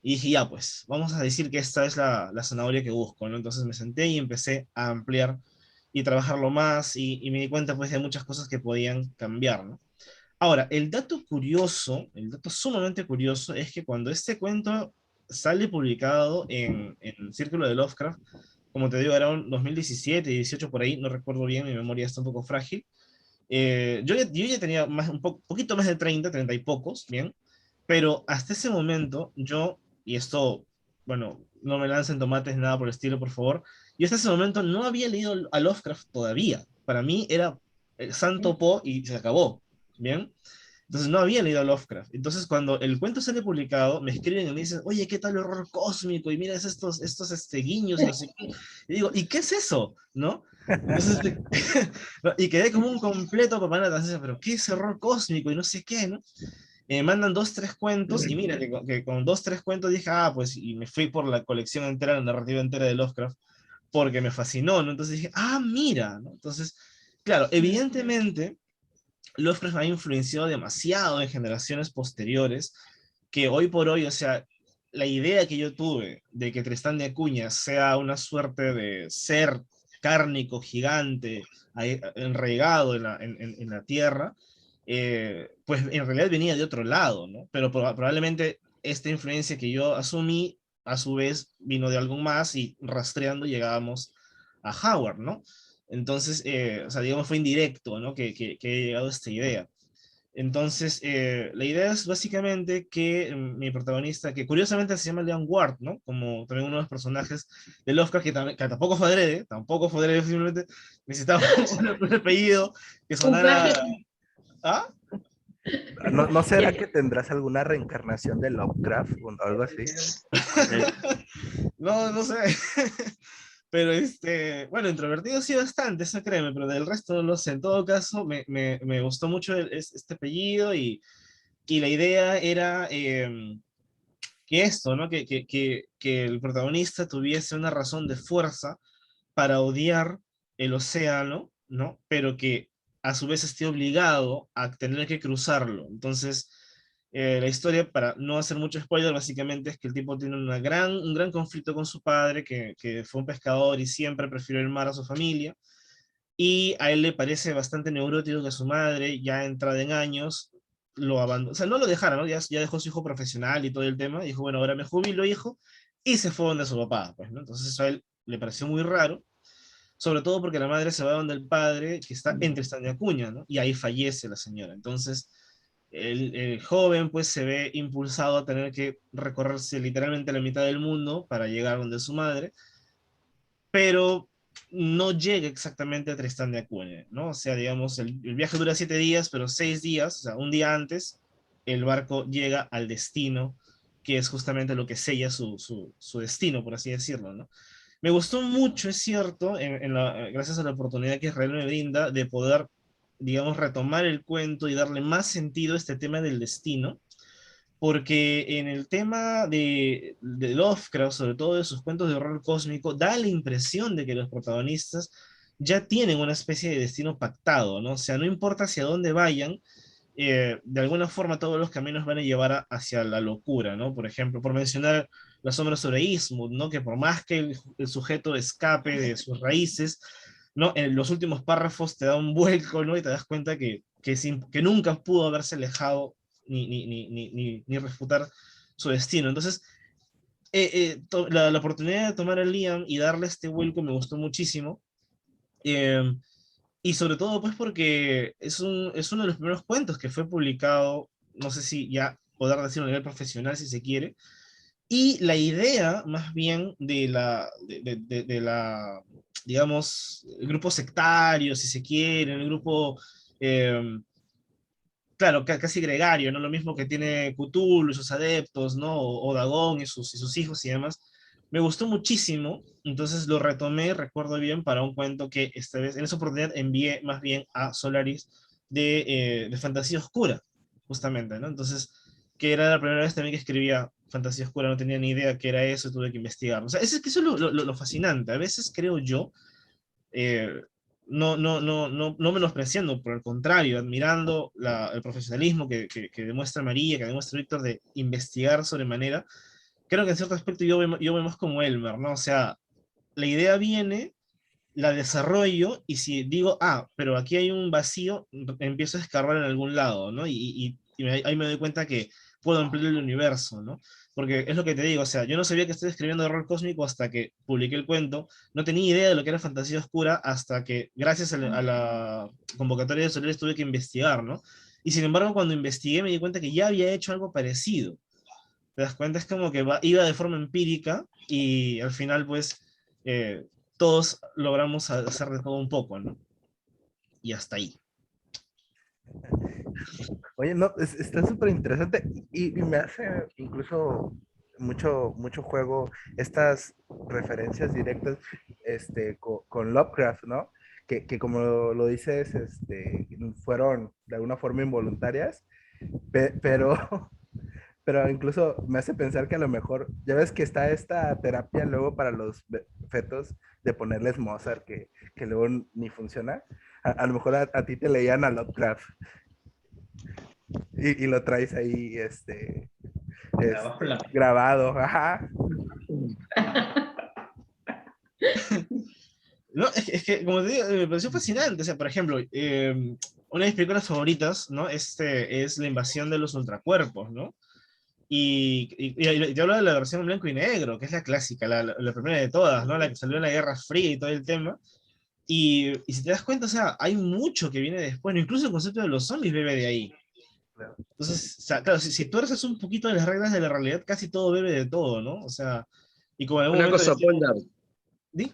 Y dije, ya, pues, vamos a decir que esta es la zanahoria que busco, ¿no? Entonces me senté y empecé a ampliar y trabajarlo más y me di cuenta, pues, de muchas cosas que podían cambiar, ¿no? Ahora, el dato sumamente curioso, es que cuando este cuento sale publicado en Círculo de Lovecraft, como te digo, era un 2017, 18 por ahí, no recuerdo bien, mi memoria está un poco frágil. Yo ya tenía poquito más de 30 y pocos, bien, pero hasta ese momento y esto, bueno, no me lancen tomates, nada por el estilo, por favor, yo hasta ese momento no había leído a Lovecraft todavía. Para mí era el Santo Po y se acabó, ¿bien? Entonces no había leído a Lovecraft. Entonces cuando el cuento sale publicado, me escriben y me dicen, oye, ¿qué tal horror cósmico? Y mira estos guiños y no sé qué. Y digo, ¿y qué es eso? ¿No? Entonces, y quedé como un completo papanatas, pero ¿qué es horror cósmico? Y no sé qué, ¿no? me mandan 2, 3 cuentos, y mira que con 2, 3 cuentos dije, pues, y me fui por la colección entera, la narrativa entera de Lovecraft, porque me fascinó, ¿no? Entonces dije, mira, ¿no? Entonces, claro, evidentemente, Lovecraft ha influenciado demasiado en generaciones posteriores, que hoy por hoy, o sea, la idea que yo tuve de que Tristán de Acuña sea una suerte de ser cárnico gigante, enraigado en la tierra, pues en realidad venía de otro lado, ¿no? Pero probablemente esta influencia que yo asumí, a su vez, vino de algo más y rastreando llegábamos a Howard, ¿no? Entonces, o sea, digamos, fue indirecto, ¿no? Que he llegado a esta idea. Entonces, la idea es básicamente que mi protagonista, que curiosamente se llama Leon Ward, ¿no? Como también uno de los personajes de Lovecraft, que tampoco fue adrede, simplemente necesitaba un apellido que Un sonara... plagio. ¿Ah? ¿No será que tendrás alguna reencarnación de Lovecraft o algo así? No sé. Pero bueno, introvertido sí bastante, eso créeme, pero del resto no lo sé. En todo caso, me gustó mucho este apellido y la idea era que esto, ¿no? Que el protagonista tuviese una razón de fuerza para odiar el océano, ¿no? Pero que a su vez esté obligado a tener que cruzarlo. Entonces, la historia, para no hacer mucho spoiler, básicamente es que el tipo tiene un gran conflicto con su padre, que fue un pescador y siempre prefirió el mar a su familia, y a él le parece bastante neurótico que su madre, ya entrada en años, lo abandonó, o sea, no lo dejara, ¿no? Ya dejó su hijo profesional y todo el tema, dijo, bueno, ahora me jubilo, hijo, y se fue donde su papá, pues, ¿no? Entonces eso a él le pareció muy raro, sobre todo porque la madre se va donde el padre, que está entre Tristán y Acuña, ¿no? Y ahí fallece la señora. Entonces, el joven pues se ve impulsado a tener que recorrerse literalmente la mitad del mundo para llegar donde su madre, pero no llega exactamente a Tristán de Acuña, ¿no? O sea, digamos, el viaje dura 7 días, pero 6 días, o sea, un día antes, el barco llega al destino, que es justamente lo que sella su destino, por así decirlo, ¿no? Me gustó mucho, es cierto, gracias a la oportunidad que Israel me brinda de poder, digamos, retomar el cuento y darle más sentido a este tema del destino, porque en el tema de Lovecraft, sobre todo de sus cuentos de horror cósmico, da la impresión de que los protagonistas ya tienen una especie de destino pactado, ¿no? O sea, no importa hacia dónde vayan, de alguna forma todos los caminos van a llevar hacia la locura, ¿no? Por ejemplo, por mencionar la sombra sobre Eastwood, ¿no? Que por más que el sujeto escape de sus raíces, ¿no? En los últimos párrafos te da un vuelco, ¿no? Y te das cuenta que nunca pudo haberse alejado ni refutar su destino. Entonces, la oportunidad de tomar a Liam y darle este vuelco me gustó muchísimo. Eh, y sobre todo, pues, porque es uno de los primeros cuentos que fue publicado, no sé si ya poder decirlo a nivel profesional, si se quiere. Y la idea, más bien, de la, digamos, el grupo sectario, si se quiere, el grupo, eh, claro, casi gregario, ¿no? Lo mismo que tiene Cthulhu y sus adeptos, ¿no? O Dagón y sus hijos y demás. Me gustó muchísimo, entonces lo retomé, recuerdo bien, para un cuento que esta vez, en esa oportunidad, envié más bien a Solaris de Fantasía Oscura, justamente, ¿no? Entonces, que era la primera vez también que escribía Fantasía Oscura, no tenía ni idea qué era eso, tuve que investigar. O sea, eso es lo fascinante. A veces creo yo, eh, no menospreciando, por el contrario, admirando el profesionalismo que demuestra María, que demuestra Víctor de investigar sobremanera. Creo que en cierto aspecto yo veo más como Elmer, ¿no? O sea, la idea viene, la desarrollo, y si digo, pero aquí hay un vacío, empiezo a escarbar en algún lado, ¿no? Ahí me doy cuenta que puedo ampliar el universo, ¿no? Porque es lo que te digo, o sea, yo no sabía que estoy escribiendo horror cósmico hasta que publiqué el cuento, no tenía idea de lo que era fantasía oscura hasta que, gracias a la convocatoria de Solares, tuve que investigar, ¿no? Y sin embargo, cuando investigué me di cuenta que ya había hecho algo parecido. Te das cuenta, es como que iba de forma empírica y al final, pues, todos logramos hacer de todo un poco, ¿no? Y hasta ahí. Oye, no, está súper interesante y me hace incluso mucho juego estas referencias directas con Lovecraft, ¿no? Que como lo dices, fueron de alguna forma involuntarias Pero, pero incluso me hace pensar que a lo mejor, ya ves que está esta terapia luego para los fetos de ponerles Mozart, que luego ni funciona. A lo mejor a ti te leían a Lovecraft y lo traes ahí Grabado en la mente. grabado. Ajá. No, es que, como te digo, me pareció fascinante. O sea, por ejemplo, una de mis películas favoritas, ¿no? Es La invasión de los ultracuerpos, ¿no? Y yo hablo de la versión en blanco y negro, que es la clásica, la primera de todas, ¿no? La que salió en la Guerra Fría y todo el tema. Y si te das cuenta, o sea, hay mucho que viene después, ¿no? Incluso el concepto de los zombies bebe de ahí. Entonces, o sea, claro, si tú eres un poquito de las reglas de la realidad, casi todo bebe de todo, ¿no? O sea, y como en algún Una momento cosa, decimos, Poldar, ¿di?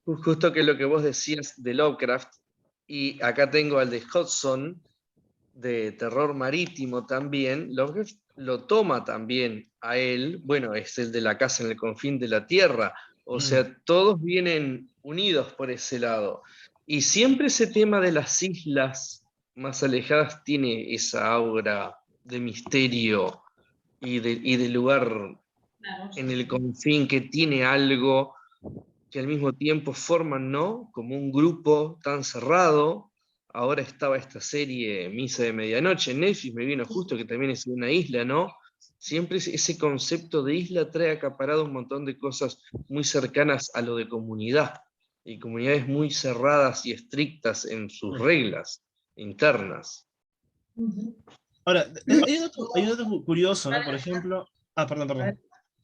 justo que lo que vos decías de Lovecraft, y acá tengo al de Hodgson, de terror marítimo también, Lovecraft lo toma también a él, bueno, es el de la casa en el confín de la tierra, o sea, todos vienen unidos por ese lado. Y siempre ese tema de las islas más alejadas tiene esa aura de misterio y de lugar Claro, en sí, el sí. confín que tiene algo que al mismo tiempo forman, ¿no? Como un grupo tan cerrado. Ahora estaba esta serie Misa de Medianoche en Netflix, me vino justo que también es una isla, ¿no? Siempre ese concepto de isla trae acaparado un montón de cosas muy cercanas a lo de comunidad, y comunidades muy cerradas y estrictas en sus reglas internas. Ujú. Ahora, hay un dato curioso, ¿no? Por ejemplo, perdón, perdón.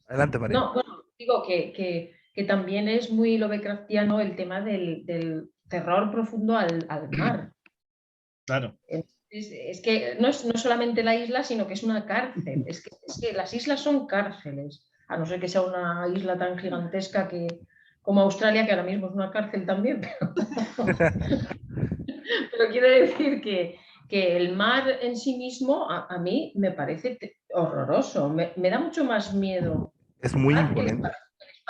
Adelante, María. No, bueno, digo que también es muy Lovecraftiano el tema del terror profundo al mar. Claro. Es que no es solamente la isla, sino que es una cárcel. Es que las islas son cárceles, a no ser que sea una isla tan gigantesca como Australia, que ahora mismo es una cárcel también. Pero quiero decir que el mar en sí mismo a mí me parece horroroso. Me da mucho más miedo Es el muy mar que el imponente.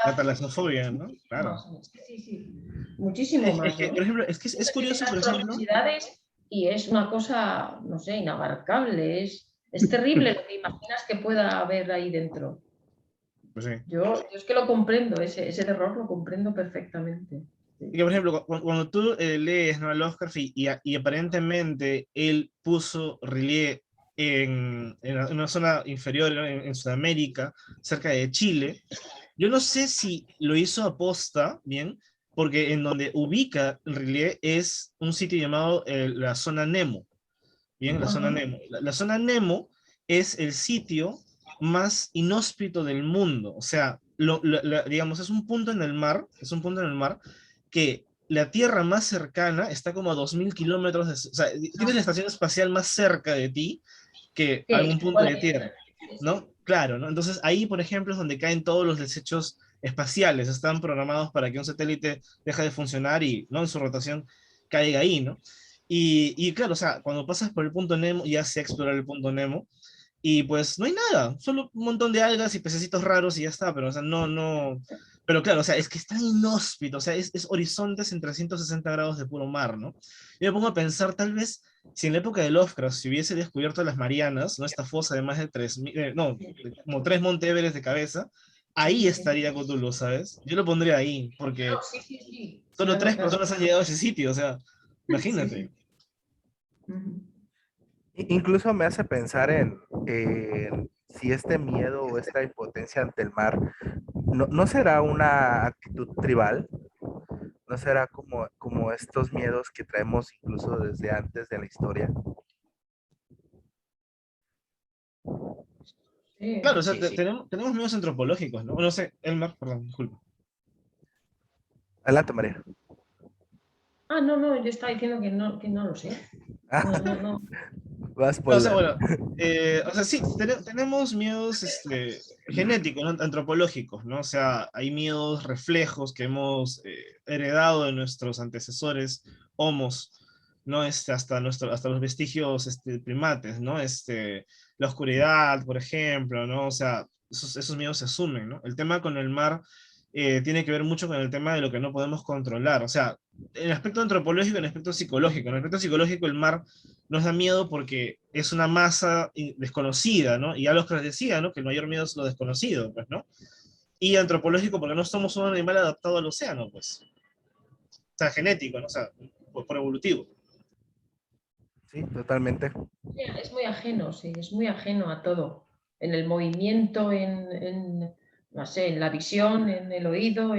La espacio. talasofobia, ¿no? Claro. Más, sí, sí, muchísimo Es más, que, ¿no? por ejemplo, es Tiene curioso, por esas ejemplo. profundidades y es una cosa, no sé, inabarcable. Es terrible lo que imaginas que pueda haber ahí dentro. Pues sí. Yo es que lo comprendo, ese terror lo comprendo perfectamente. Y que, por ejemplo, cuando tú lees, ¿no?, a Lovecraft y aparentemente él puso relieve en una zona inferior en Sudamérica, cerca de Chile, yo no sé si lo hizo aposta, bien, porque en donde ubica el relieve es un sitio llamado la zona Nemo. Bien, la zona Ajá. Nemo. La zona Nemo es el sitio más inhóspito del mundo. O sea, digamos, es un punto en el mar, que la Tierra más cercana está como a 2000 kilómetros, o sea, tienes la estación espacial más cerca de ti que Sí, algún punto de bueno, Tierra, ¿no? Claro, ¿no? Entonces ahí, por ejemplo, es donde caen todos los desechos espaciales, están programados para que un satélite deje de funcionar y, ¿no?, en su rotación caiga ahí, ¿no? Y claro, o sea, cuando pasas por el punto Nemo, ya se explorar el punto Nemo, y pues no hay nada, solo un montón de algas y pececitos raros y ya está, pero o sea, pero claro, o sea, es que es tan inhóspito, o sea, es horizontes en 360 grados de puro mar, ¿no? Yo me pongo a pensar, tal vez, si en la época de Lovecraft se hubiese descubierto las Marianas, ¿no? Esta fosa de más de 3.000, no, como 3 Monte Everest de cabeza, ahí estaría Cthulhu, ¿sabes? Yo lo pondría ahí, porque sí, sí, sí. solo Claro, 3 claro. personas han llegado a ese sitio, o sea, Sí, imagínate. sí. Ujú. Incluso me hace pensar en si este miedo o esta impotencia ante el mar no será una actitud tribal, no será como estos miedos que traemos incluso desde antes de la historia. Sí. Claro, o sea, Sí, sí. tenemos miedos antropológicos, ¿no? No sé, Elmar, perdón, disculpa. Adelante, María. No, no, yo estaba diciendo que no lo sé. No, no, no. Vas No, por o sea, la... bueno, o sea, sí, tenemos miedos genéticos, ¿no? Antropológicos, ¿no? O sea, hay miedos reflejos que hemos heredado de nuestros antecesores homos, ¿no? Hasta los vestigios primates, ¿no? La oscuridad, por ejemplo, ¿no? O sea, esos miedos se asumen, ¿no? El tema con el mar tiene que ver mucho con el tema de lo que no podemos controlar. O sea, en el aspecto antropológico y en el aspecto psicológico. En el aspecto psicológico, el mar nos da miedo porque es una masa desconocida, ¿no? Y ya los que les decía, ¿no? Que el mayor miedo es lo desconocido, pues, ¿no? Y antropológico porque no somos un animal adaptado al océano, pues. O sea, genético, ¿no? O sea, por evolutivo. Sí, totalmente. Es muy ajeno, sí, es muy ajeno a todo. En el movimiento, no sé, en la visión, en el oído,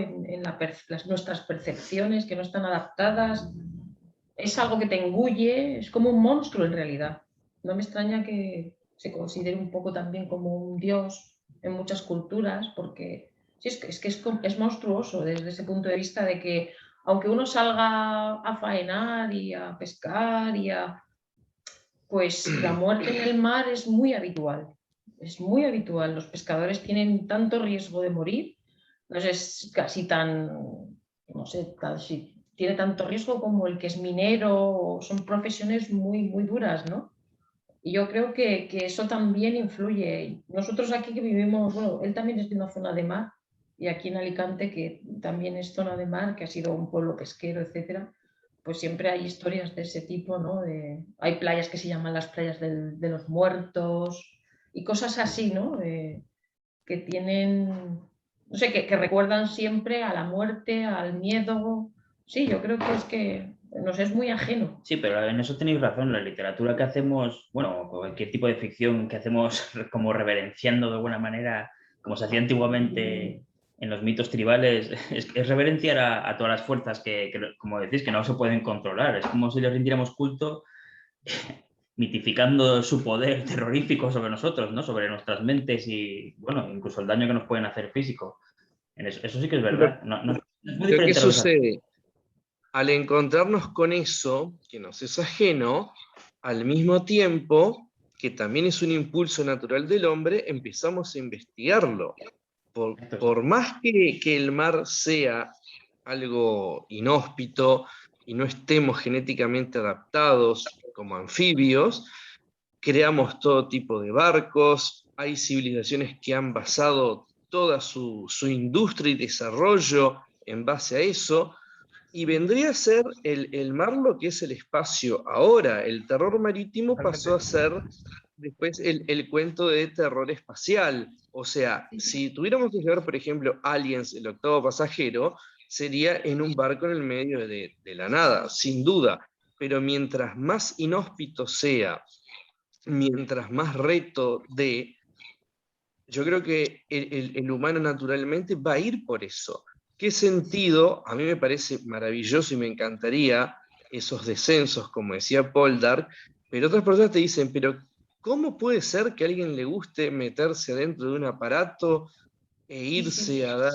nuestras percepciones que no están adaptadas. Es algo que te engulle, es como un monstruo en realidad. No me extraña que se considere un poco también como un dios en muchas culturas, porque sí, es monstruoso desde ese punto de vista de que aunque uno salga a faenar y a pescar pues la muerte en el mar es muy habitual. Es muy habitual. Los pescadores tienen tanto riesgo de morir, no sé, es casi tan, no sé, casi, tiene tanto riesgo como el que es minero. Son profesiones muy, muy duras, ¿no? Y yo creo que eso también influye. Nosotros aquí que vivimos, bueno, él también es de una zona de mar, y aquí en Alicante, que también es zona de mar, que ha sido un pueblo pesquero, etcétera, pues siempre hay historias de ese tipo, ¿no? Hay playas que se llaman las playas de los muertos y cosas así, ¿no? Que tienen, no sé, que recuerdan siempre a la muerte, al miedo. Sí, yo creo que es que nos es muy ajeno. Sí, pero en eso tenéis razón. La literatura que hacemos, bueno, cualquier tipo de ficción que hacemos como reverenciando de alguna manera, como se hacía antiguamente en los mitos tribales, es reverenciar a todas las fuerzas como decís, que no se pueden controlar. Es como si les rindiéramos culto mitificando su poder terrorífico sobre nosotros, ¿no? Sobre nuestras mentes y, bueno, incluso el daño que nos pueden hacer físico. Eso sí que es verdad. Es muy Pero ¿qué diferente a lo que sucede? Al encontrarnos con eso, que nos es ajeno, al mismo tiempo que también es un impulso natural del hombre, empezamos a investigarlo. Por más que el mar sea algo inhóspito y no estemos genéticamente adaptados como anfibios, creamos todo tipo de barcos, hay civilizaciones que han basado toda su industria y desarrollo en base a eso, y vendría a ser el mar lo que es el espacio ahora. El terror marítimo pasó a ser después el cuento de terror espacial. O sea, si tuviéramos que ver, por ejemplo, Aliens, el octavo pasajero, sería en un barco en el medio de la nada, sin duda. Pero mientras más inhóspito sea, mientras más reto de, yo creo que el humano naturalmente va a ir por eso. ¿Qué sentido? A mí me parece maravilloso y me encantaría esos descensos, como decía Poldark, pero otras personas te dicen, pero ¿cómo puede ser que a alguien le guste meterse adentro de un aparato e irse a dar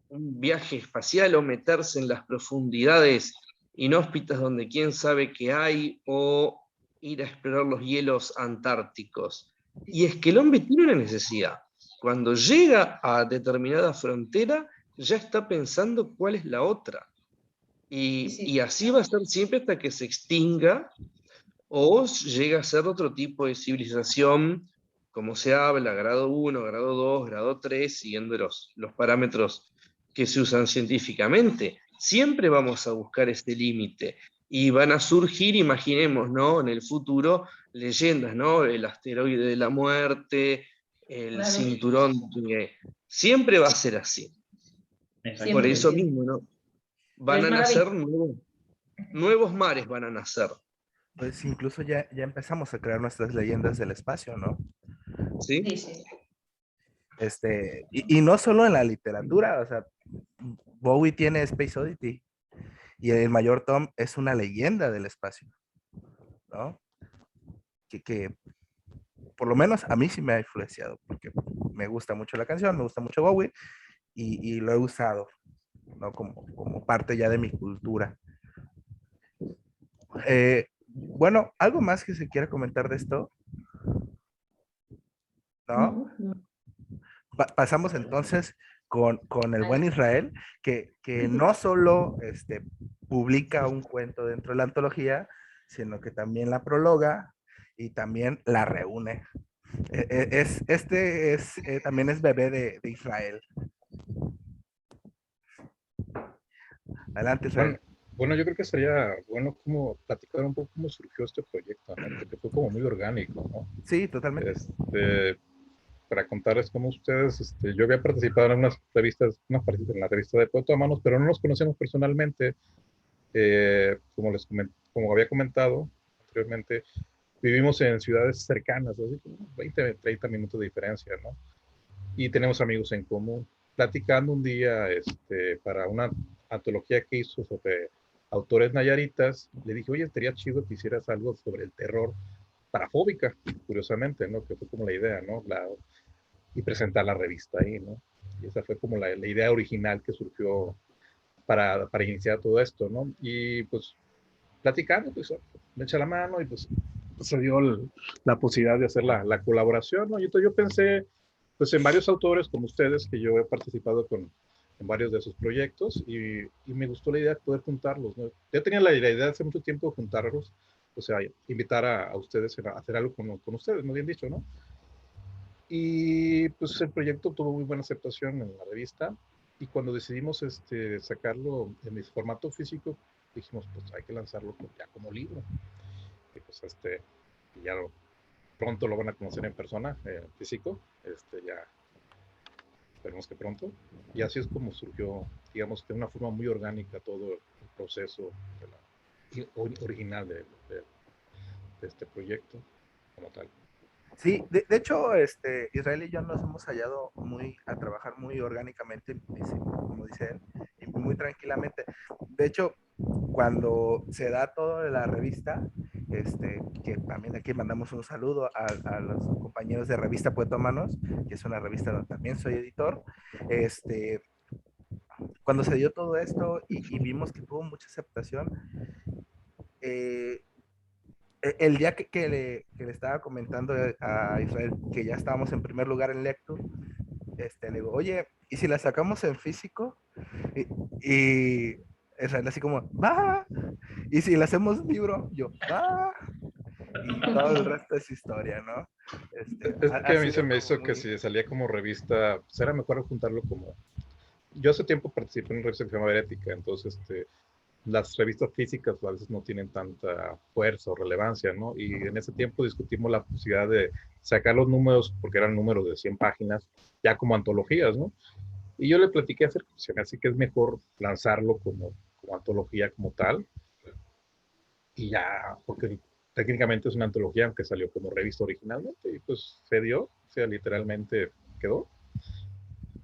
un viaje espacial o meterse en las profundidades inhóspitas donde quién sabe qué hay, o ir a explorar los hielos antárticos? Y es que el hombre tiene una necesidad. Cuando llega a determinada frontera, ya está pensando cuál es la otra. Y así va a ser siempre hasta que se extinga o llega a ser otro tipo de civilización, como se habla, grado 1, grado 2, grado 3, siguiendo los parámetros que se usan científicamente. Siempre vamos a buscar este límite. Y van a surgir, imaginemos, ¿no?, en el futuro, leyendas, ¿no? El asteroide de la muerte, el cinturón. Siempre va a ser así. Por eso mismo, ¿no? Van a nacer nuevos mares, van a nacer. Pues incluso ya empezamos a crear nuestras leyendas del espacio, ¿no? ¿Sí? Sí. Y no solo en la literatura, o sea, Bowie tiene Space Oddity y el Mayor Tom es una leyenda del espacio, ¿no? Que por lo menos a mí sí me ha influenciado, porque me gusta mucho la canción, me gusta mucho Bowie y lo he usado, ¿no? Como parte ya de mi cultura. Bueno, ¿algo más que se quiera comentar de esto? ¿No? Pasamos entonces con el buen Israel, que no solo publica un cuento dentro de la antología, sino que también la prologa y también la reúne. También es bebé de Israel. Adelante, Israel. Bueno, yo creo que sería bueno como platicar un poco cómo surgió este proyecto, ¿no? Porque fue como muy orgánico, ¿no? Sí, totalmente. Para contarles cómo ustedes, yo había participado en unas revistas, en la revista de Poeto a Manos, pero no nos conocemos personalmente. Como había comentado anteriormente, vivimos en ciudades cercanas, así como 20, 30 minutos de diferencia, ¿no? Y tenemos amigos en común. Platicando un día para una antología que hizo sobre autores nayaritas, le dije, oye, estaría chido que hicieras algo sobre el terror parafóbica, curiosamente, ¿no? Que fue como la idea, ¿no? Y presentar la revista ahí, ¿no? Y esa fue como la idea original que surgió para iniciar todo esto, ¿no? Y pues platicando, pues me echa la mano y pues se dio la posibilidad de hacer la colaboración, ¿no? Y entonces yo pensé, pues en varios autores como ustedes, que yo he participado en varios de sus proyectos y me gustó la idea de poder juntarlos, ¿no? Ya tenía la idea hace mucho tiempo de juntarlos, o sea, invitar a ustedes a hacer algo con ustedes, muy bien dicho, ¿no? Y pues el proyecto tuvo muy buena aceptación en la revista y cuando decidimos sacarlo en el formato físico, dijimos, pues hay que lanzarlo ya como libro. Y pues ya pronto lo van a conocer en persona, físico, ya esperemos que pronto. Y así es como surgió, digamos, de una forma muy orgánica todo el proceso original de este proyecto como tal. Sí, de hecho, Israel y yo nos hemos hallado a trabajar muy orgánicamente, como dice él, y muy tranquilamente. De hecho, cuando se da todo de la revista, que también aquí mandamos un saludo a los compañeros de Revista Poeto Manos, que es una revista donde también soy editor, cuando se dio todo esto y vimos que tuvo mucha aceptación, el día que le estaba comentando a Israel que ya estábamos en primer lugar en Lecture, le digo, oye, ¿y si la sacamos en físico? Y Israel así como, va. ¿Y si la hacemos libro? Yo, va. Y todo el resto es historia, ¿no? Es que a mí se sido me como hizo que muy... si salía como revista, pues era mejor juntarlo como... Yo hace tiempo participé en una revista que se llama Herética, entonces las revistas físicas a veces no tienen tanta fuerza o relevancia, ¿no? Y en ese tiempo discutimos la posibilidad de sacar los números, porque eran números de 100 páginas, ya como antologías, ¿no? Y yo le platiqué acerca, se me hace que es mejor lanzarlo como antología como tal, y ya, porque técnicamente es una antología, aunque salió como revista originalmente, y pues se dio, o sea, literalmente quedó.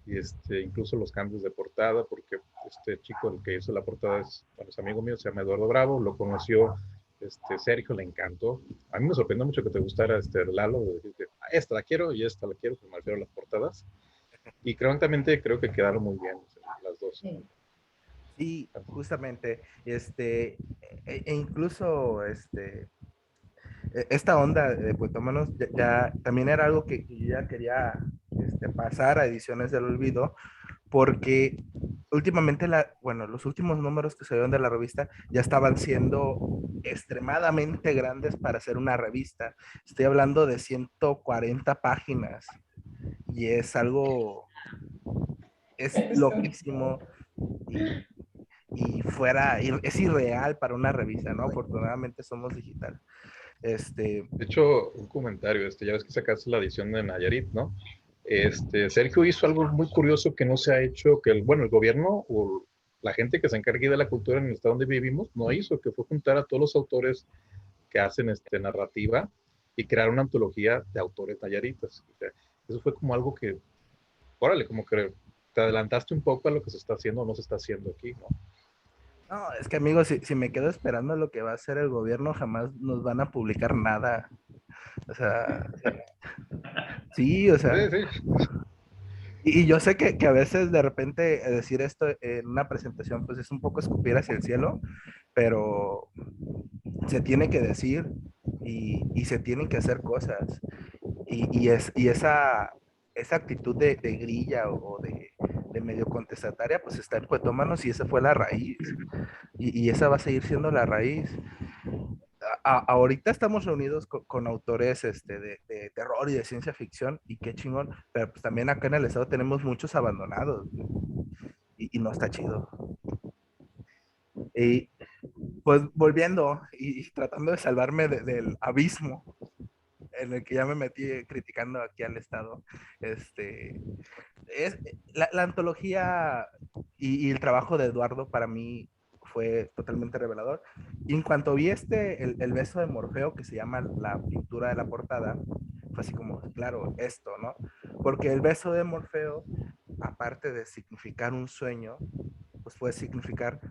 Y incluso los cambios de portada, porque este chico el que hizo la portada es amigo mío, se llama Eduardo Bravo, lo conoció Sergio, le encantó. A mí me sorprendió mucho que te gustara Lalo, de decir que esta la quiero y esta la quiero, pues me refiero a las portadas. Y creo que quedaron muy bien las dos. Sí. Sí, justamente, incluso, esta onda de Puertomanos ya también era algo que yo ya quería pasar a Ediciones del Olvido, porque últimamente, bueno, los últimos números que salieron de la revista ya estaban siendo extremadamente grandes para hacer una revista. Estoy hablando de 140 páginas y es loquísimo y, es irreal para una revista, ¿no? Afortunadamente somos digital. De hecho, un comentario, ya ves que sacaste la edición de Nayarit, ¿no? Sergio hizo algo muy curioso que no se ha hecho, que el gobierno o la gente que se encargue de la cultura en el estado donde vivimos no hizo, que fue juntar a todos los autores que hacen narrativa y crear una antología de autores nayaritas. O sea, eso fue como algo que, órale, como que te adelantaste un poco a lo que se está haciendo o no se está haciendo aquí, ¿no? No, es que amigos, si me quedo esperando lo que va a hacer el gobierno, jamás nos van a publicar nada. O sea, sí, o sea, Sí, sí. y yo sé que a veces de repente decir esto en una presentación, pues es un poco escupir hacia el cielo, pero se tiene que decir y se tienen que hacer cosas. Y esa actitud de grilla o de medio contestataria, pues está en Cuetómanos y esa fue la raíz. Y esa va a seguir siendo la raíz. Ahorita estamos reunidos con autores de terror y de ciencia ficción, y qué chingón, pero pues también acá en el estado tenemos muchos abandonados, y no está chido. Y pues volviendo y tratando de salvarme del abismo en el que ya me metí criticando aquí al Estado, es la antología y el trabajo de Eduardo para mí fue totalmente revelador. Y en cuanto vi el beso de Morfeo, que se llama la pintura de la portada, fue así como, claro, esto, ¿no? Porque el beso de Morfeo, aparte de significar un sueño, pues puede significar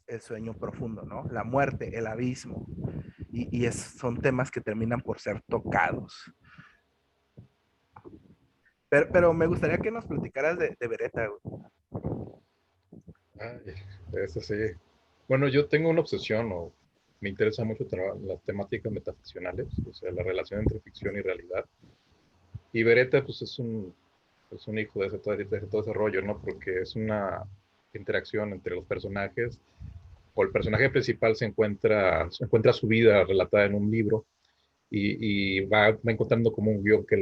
el sueño profundo, ¿no? La muerte, el abismo. Son temas que terminan por ser tocados. Pero me gustaría que nos platicaras de Beretta, güey. Ay, eso sí. Bueno, yo tengo una obsesión o me interesa mucho las temáticas metaficcionales, o sea, la relación entre ficción y realidad. Y Beretta, pues es un hijo de todo ese rollo, ¿no? Porque es una interacción entre los personajes, o el personaje principal se encuentra su vida relatada en un libro y va encontrando como un guión que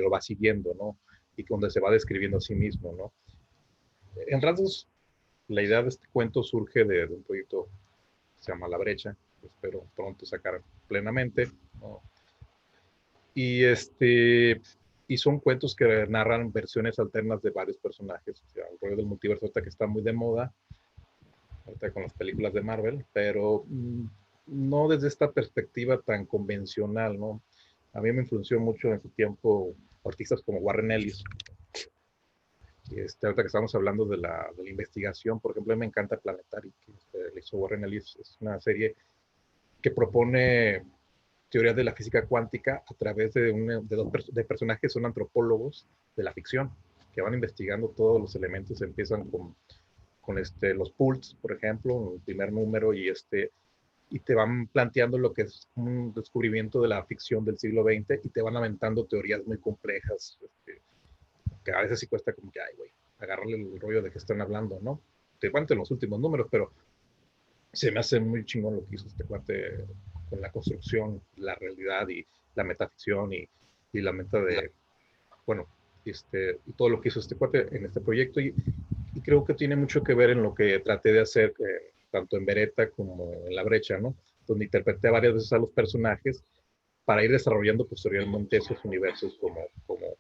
lo va siguiendo, ¿no? Y donde se va describiendo a sí mismo, ¿no? En rasgos, la idea de este cuento surge de un proyecto que se llama La Brecha, que espero pronto sacar plenamente, ¿no? Y son cuentos que narran versiones alternas de varios personajes. O sea, el rollo del multiverso ahorita que está muy de moda, ahorita con las películas de Marvel, pero no desde esta perspectiva tan convencional, ¿no? A mí me influenció mucho en su tiempo artistas como Warren Ellis. Ahorita que estamos hablando de la investigación, por ejemplo, a mí me encanta Planetary, que le hizo Warren Ellis. Es una serie que propone teorías de la física cuántica a través de personajes que son antropólogos de la ficción, que van investigando todos los elementos. Empiezan con los pults, por ejemplo, el primer número, y te van planteando lo que es un descubrimiento de la ficción del siglo XX y te van aventando teorías muy complejas, que a veces sí cuesta como que, ay, güey, agarrarle el rollo de que están hablando, ¿no? Te cuento en los últimos números, pero se me hace muy chingón lo que hizo este cuate con la construcción, la realidad y la metaficción y la meta de, bueno, y todo lo que hizo este cuate en este proyecto. Y creo que tiene mucho que ver en lo que traté de hacer, tanto en Beretta como en La Brecha, ¿no? Donde interpreté varias veces a los personajes para ir desarrollando posteriormente esos universos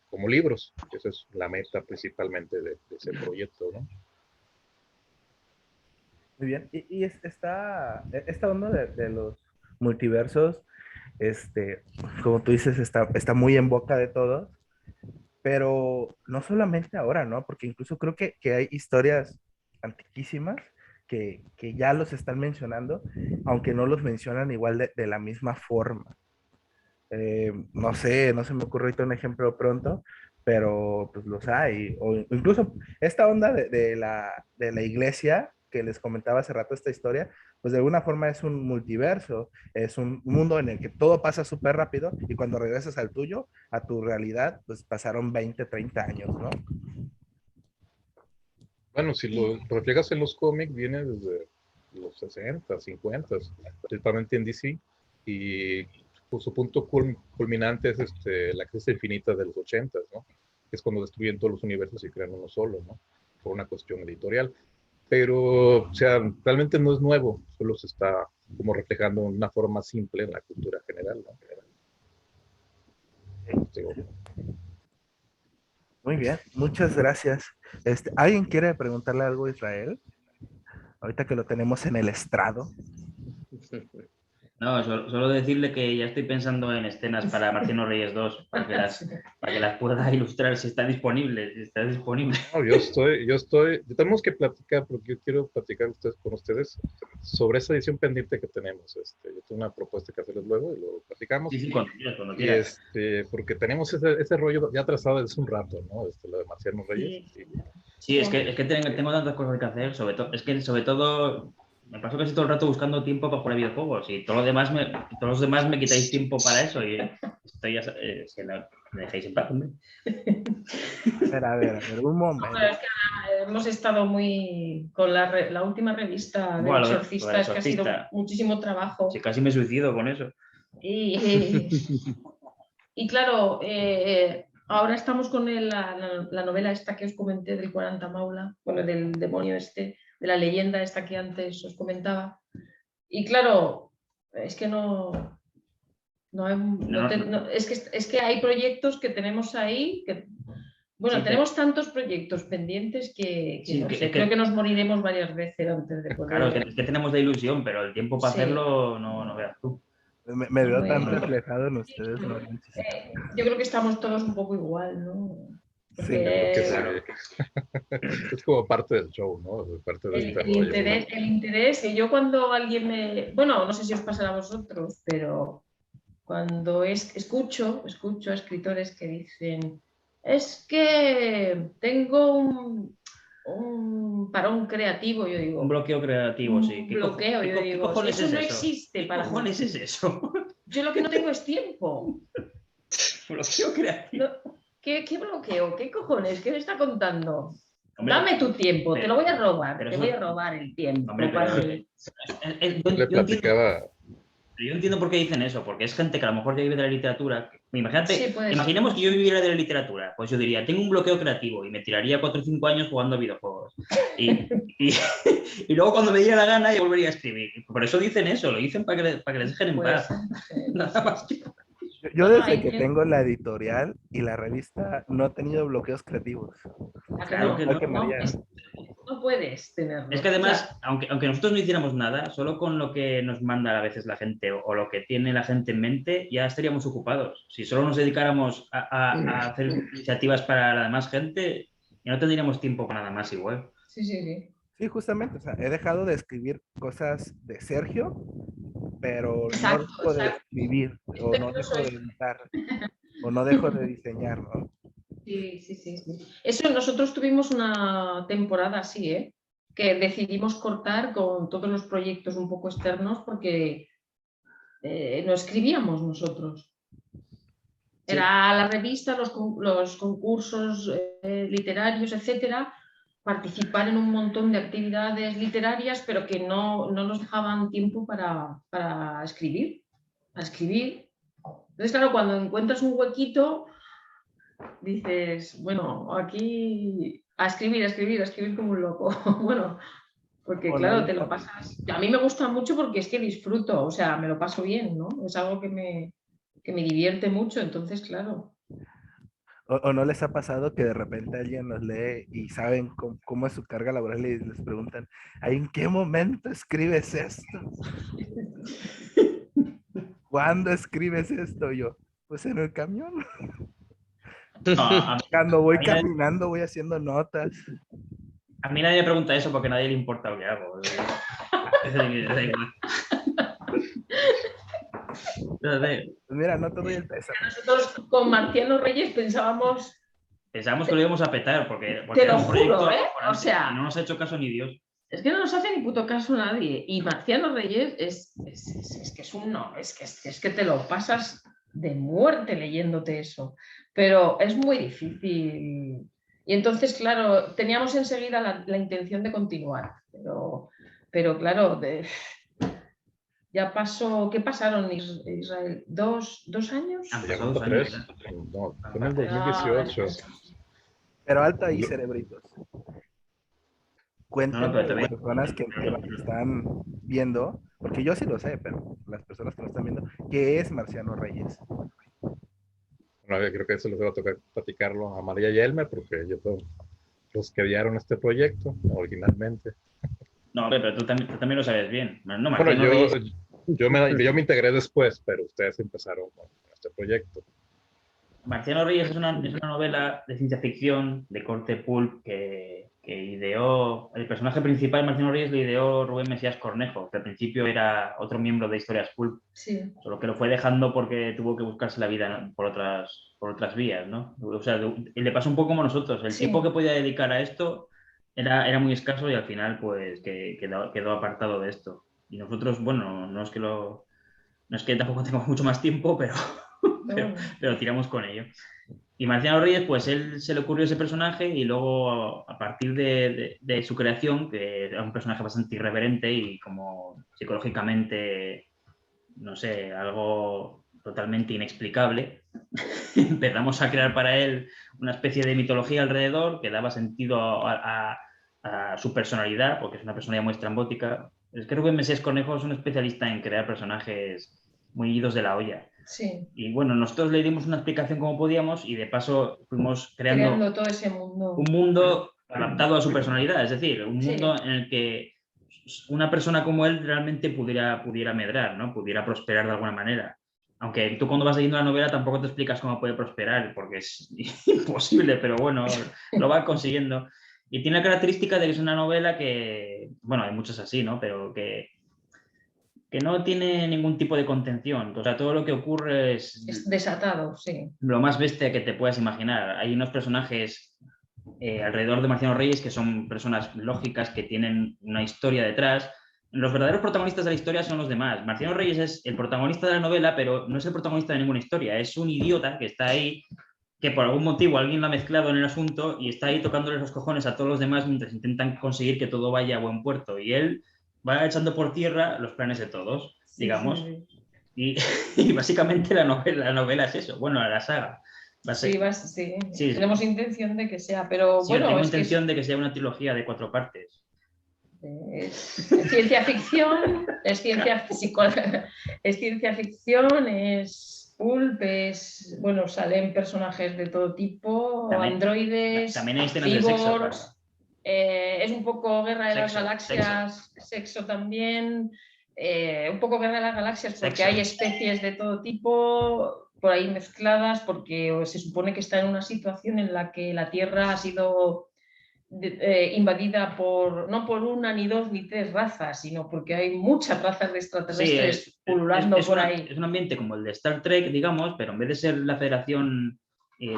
como libros. Esa es la meta principalmente de ese proyecto, ¿no? Muy bien. Esta onda de los multiversos, como tú dices, está muy en boca de todos, pero no solamente ahora, ¿no? Porque incluso creo que hay historias antiquísimas que ya los están mencionando, aunque no los mencionan igual de la misma forma. No sé, no se me ocurre ahorita un ejemplo pronto, pero pues los hay. O incluso esta onda de la iglesia que les comentaba hace rato, esta historia, pues de alguna forma es un multiverso, es un mundo en el que todo pasa súper rápido y cuando regresas al tuyo, a tu realidad, pues pasaron 20, 30 años, ¿no? Bueno, si lo reflejas en los cómics, viene desde los 60, 50, principalmente en DC, y pues, su punto culminante es la crisis infinita de los 80, ¿no? Que es cuando destruyen todos los universos y crean uno solo, ¿no? Por una cuestión editorial. Pero, o sea, realmente no es nuevo, solo se está como reflejando de una forma simple en la cultura general, ¿no? Muy bien, muchas gracias. ¿Alguien quiere preguntarle algo a Israel? Ahorita que lo tenemos en el estrado. No, solo decirle que ya estoy pensando en escenas para Marciano Reyes 2, para que las pueda ilustrar si está disponible. No, tenemos que platicar, porque yo quiero platicar con ustedes sobre esa edición pendiente que tenemos. Yo tengo una propuesta que hacerles luego y luego platicamos. Sí, cuando quieras. Porque tenemos ese rollo ya trazado desde un rato, ¿no? Lo de Marciano Reyes. Sí, es que tengo tantas cosas que hacer, sobre todo me paso casi todo el rato buscando tiempo para jugar videojuegos y todos los demás me quitáis tiempo para eso y estoy ya, que me dejáis en paz, hombre. A ver, un momento. No, es que hemos estado muy con la última revista del Exorcista, es que ha sido muchísimo trabajo. Sí, casi me suicido con eso. Y claro, ahora estamos con la novela esta que os comenté del 40 Maula, bueno, del demonio del la leyenda esta que antes os comentaba. Y claro, es que es que hay proyectos que tenemos ahí que, bueno, Sí, tenemos tantos proyectos pendientes que Sí, no que- sé, que- creo que nos moriremos varias veces antes de poder. Claro, es que tenemos la ilusión, pero el tiempo para Sí. hacerlo no veas tú. Me veo tan Muy- reflejado en ustedes, no manches. Yo creo que estamos todos un poco igual, ¿no? Sí, Yo creo que sí. Claro. Es como parte del show, ¿no? Parte de este rollo. El interés, que yo cuando alguien me. Bueno, no sé si os pasará a vosotros, pero cuando escucho a escritores que dicen, es que tengo un parón creativo, yo Un digo, bloqueo creativo, sí. un bloqueo, yo ¿Qué digo, cojones eso es no eso? existe ¿Qué para mí. cojones es eso? Yo lo que no tengo es tiempo. Bloqueo creativo. No, ¿qué bloqueo? ¿Qué cojones? ¿Qué me está contando? Hombre, Dame tu tiempo, te lo voy a robar, pero te eso- voy a robar el tiempo. Hombre, pero- para- Le Yo platicaba, entiendo por qué dicen eso, porque es gente que a lo mejor ya vive de la literatura. Imagínate, Sí, puede ser. imaginemos que yo viviera de la literatura, pues yo diría, tengo un bloqueo creativo y me tiraría 4 o 5 años jugando a videojuegos. Y luego cuando me diera la gana ya volvería a escribir. Por eso dicen eso, lo dicen para que les dejen en Puede paz. ser. Nada más que... Yo No, desde hay que que- tengo la editorial y la revista no he tenido bloqueos creativos. ¿A que Claro no? que Igual que No, María. no puedes tenerlo. Es que además, aunque nosotros no hiciéramos nada, solo con lo que nos manda a veces la gente o lo que tiene la gente en mente, ya estaríamos ocupados. Si solo nos dedicáramos a hacer iniciativas para la demás gente, ya no tendríamos tiempo para nada más igual. Sí. Sí, justamente, o sea, he dejado de escribir cosas de Sergio, pero Exacto, no dejo de exacto. escribir, o no dejo de editar, o no dejo de diseñar, ¿no? Sí. Eso nosotros tuvimos una temporada así, ¿eh? Que decidimos cortar con todos los proyectos un poco externos porque no escribíamos nosotros. Sí. Era la revista, los concursos literarios, etcétera, participar en un montón de actividades literarias, pero que no nos dejaban tiempo para escribir. Entonces, claro, cuando encuentras un huequito, dices, bueno, aquí a escribir como un loco. Bueno, porque O no claro, les te lo ha- pasas. A mí me gusta mucho porque es que disfruto, o sea, me lo paso bien, ¿no? Es algo que me divierte mucho, entonces, claro. o no les ha pasado que de repente alguien los lee y saben cómo es su carga laboral y les preguntan, "Ay, ¿en qué momento escribes esto? ¿Cuándo escribes esto?" Y yo, pues en el camión. No, Cuando voy a mí nadie- caminando, voy haciendo notas. a mí nadie me pregunta eso porque a nadie le importa lo que hago. Da igual. Entonces, Pues mira, no te doy el peso. Nosotros con Marciano Reyes pensábamos, pensábamos que lo íbamos a petar porque Te era lo un proyecto juro, ¿eh? acojonante O sea- y no nos ha hecho caso ni Dios. es que no nos hace ni puto caso nadie. Y Marciano Reyes es que es un no, es que te lo pasas de muerte leyéndote eso. Pero es muy difícil. Y entonces, claro, teníamos enseguida la intención de continuar. Pero claro, ya pasó. ¿Qué pasaron, Israel? ¿2 años? Han ya pasado como 2 años. 3, ¿eh? no, fue en el 2018. Pero alto ahí, Lo- cerebritos. No, Cuéntenme pero a también- las personas que nos están viendo, porque yo sí lo sé, pero las personas que nos están viendo, ¿qué es Marciano Reyes? Bueno, yo creo que eso les va a tocar platicarlo a María y a Elmer, porque ellos fueron los que guiaron este proyecto originalmente. No, hombre, pero tú también lo sabes bien. No, Bueno, Marciano Reyes- yo me integré después, pero ustedes empezaron con este proyecto. Marciano Reyes es una novela de ciencia ficción de corte pulp que ideó. El personaje principal, Marciano Reyes, lo ideó Rubén Mesías Cornejo, que al principio era otro miembro de Historias Pulp, Sí. solo que lo fue dejando porque tuvo que buscarse la vida, ¿no? por otras vías, ¿no? O sea, le pasó un poco como a nosotros. El Sí. tiempo que podía dedicar a esto era muy escaso y al final, pues, quedó apartado de esto. Y nosotros, bueno, no es que tampoco tengamos mucho más tiempo, pero tiramos con ello. Y Marciano Reyes, pues él se le ocurrió ese personaje y luego a partir de su creación, que era un personaje bastante irreverente y como psicológicamente, no sé, algo totalmente inexplicable, empezamos a crear para él una especie de mitología alrededor que daba sentido a a su personalidad, porque es una personalidad muy estrambótica. Es que Rubén Mesías Cornejo es un especialista en crear personajes muy idos de la olla. Sí. Y bueno, nosotros le dimos una explicación como podíamos y de paso fuimos creando todo ese mundo. un mundo adaptado a su personalidad, es decir, un mundo Sí. en el que una persona como él realmente pudiera medrar, ¿no? Pudiera prosperar de alguna manera. Aunque tú cuando vas leyendo la novela tampoco te explicas cómo puede prosperar, porque es imposible, pero bueno, lo va consiguiendo. Y tiene la característica de que es una novela que, bueno, hay muchas así, ¿no? Pero que no tiene ningún tipo de contención. O sea, todo lo que ocurre Es desatado, sí. lo más bestia que te puedas imaginar. Hay unos personajes alrededor de Marciano Reyes que son personas lógicas, que tienen una historia detrás. Los verdaderos protagonistas de la historia son los demás. Marciano Reyes es el protagonista de la novela, pero no es el protagonista de ninguna historia. Es un idiota que está ahí, que por algún motivo alguien lo ha mezclado en el asunto y está ahí tocándole los cojones a todos los demás mientras intentan conseguir que todo vaya a buen puerto. Y él va echando por tierra los planes de todos, digamos. Sí. Y básicamente la novela es eso. Bueno, la saga. Sí. Tenemos intención de que sea, pero sí, bueno. Tengo intención de que sea una trilogía de 4 partes. Es ciencia ficción, es ciencia ficción, es pulp, bueno, salen personajes de todo tipo, androides, también hay escenas de sexo. Es un poco Guerra de las Galaxias, sexo también, un poco Guerra de las Galaxias porque hay especies de todo tipo por ahí mezcladas, porque se supone que está en una situación en la que la Tierra ha sido invadida no por una, ni dos, ni tres razas, sino porque hay muchas razas de extraterrestres pululando por ahí. Es un ambiente como el de Star Trek, digamos, pero en vez de ser la Federación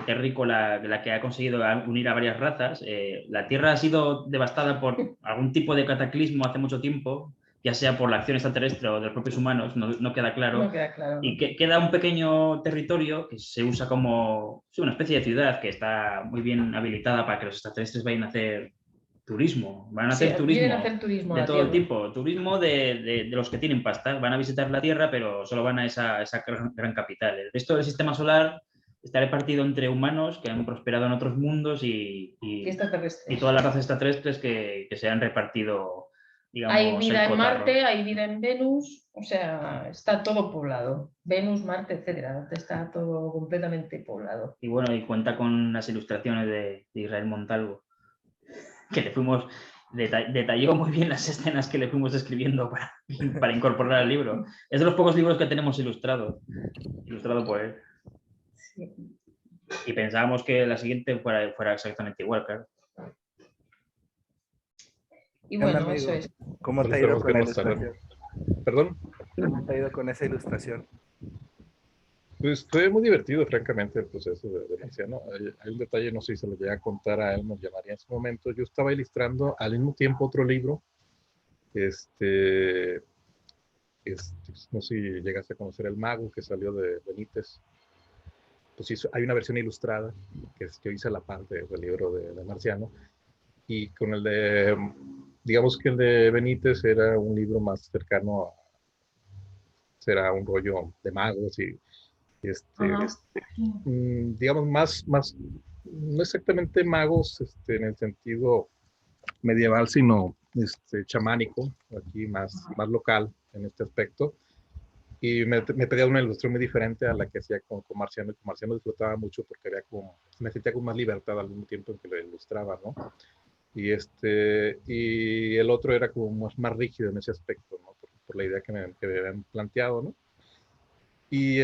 terrícola la que ha conseguido unir a varias razas, la Tierra ha sido devastada por algún tipo de cataclismo hace mucho tiempo, ya sea por la acción extraterrestre o de los propios humanos, no queda claro. No queda claro. Y queda un pequeño territorio que se usa como una especie de ciudad que está muy bien habilitada para que los extraterrestres vayan a hacer turismo. Van a hacer turismo de todo tipo. Turismo de los que tienen pasta. Van a visitar la Tierra, pero solo van a esa gran capital. El resto del sistema solar está repartido entre humanos que han prosperado en otros mundos y todas las razas extraterrestres que se han repartido. Digamos, hay vida en Marte, hay vida en Venus, o sea, está todo poblado. Venus, Marte, etcétera, está todo completamente poblado. Y bueno, y cuenta con las ilustraciones de Israel Montalvo, que le fuimos, detalló muy bien las escenas que le fuimos escribiendo para incorporar al libro. Es de los pocos libros que tenemos ilustrado por él. Sí. Y pensábamos que la siguiente fuera exactamente igual, claro. Y bueno, eso es. ¿Cómo te ha ido con la ilustración? ¿Perdón? ¿Cómo te ha ido con esa ilustración? Pues fue muy divertido, francamente, el proceso de Marciano. Hay un detalle, no sé si se lo llegué a contar a él, nos llamaría en ese momento. Yo estaba ilustrando al mismo tiempo otro libro. No sé si llegaste a conocer El Mago, que salió de Benítez. Pues hay una versión ilustrada, que yo hice la parte del libro de Marciano. Y con el de, digamos que el de Benítez era un libro más cercano a, será un rollo de magos y digamos más, no exactamente magos en el sentido medieval, sino chamánico, aquí más local en este aspecto. Y me pedía una ilustración muy diferente a la que hacía con Marciano, y con Marciano disfrutaba mucho porque me sentía con más libertad al mismo tiempo en que lo ilustraba, ¿no? Y el otro era como más rígido en ese aspecto, ¿no? Por la idea que me habían planteado, ¿no? Y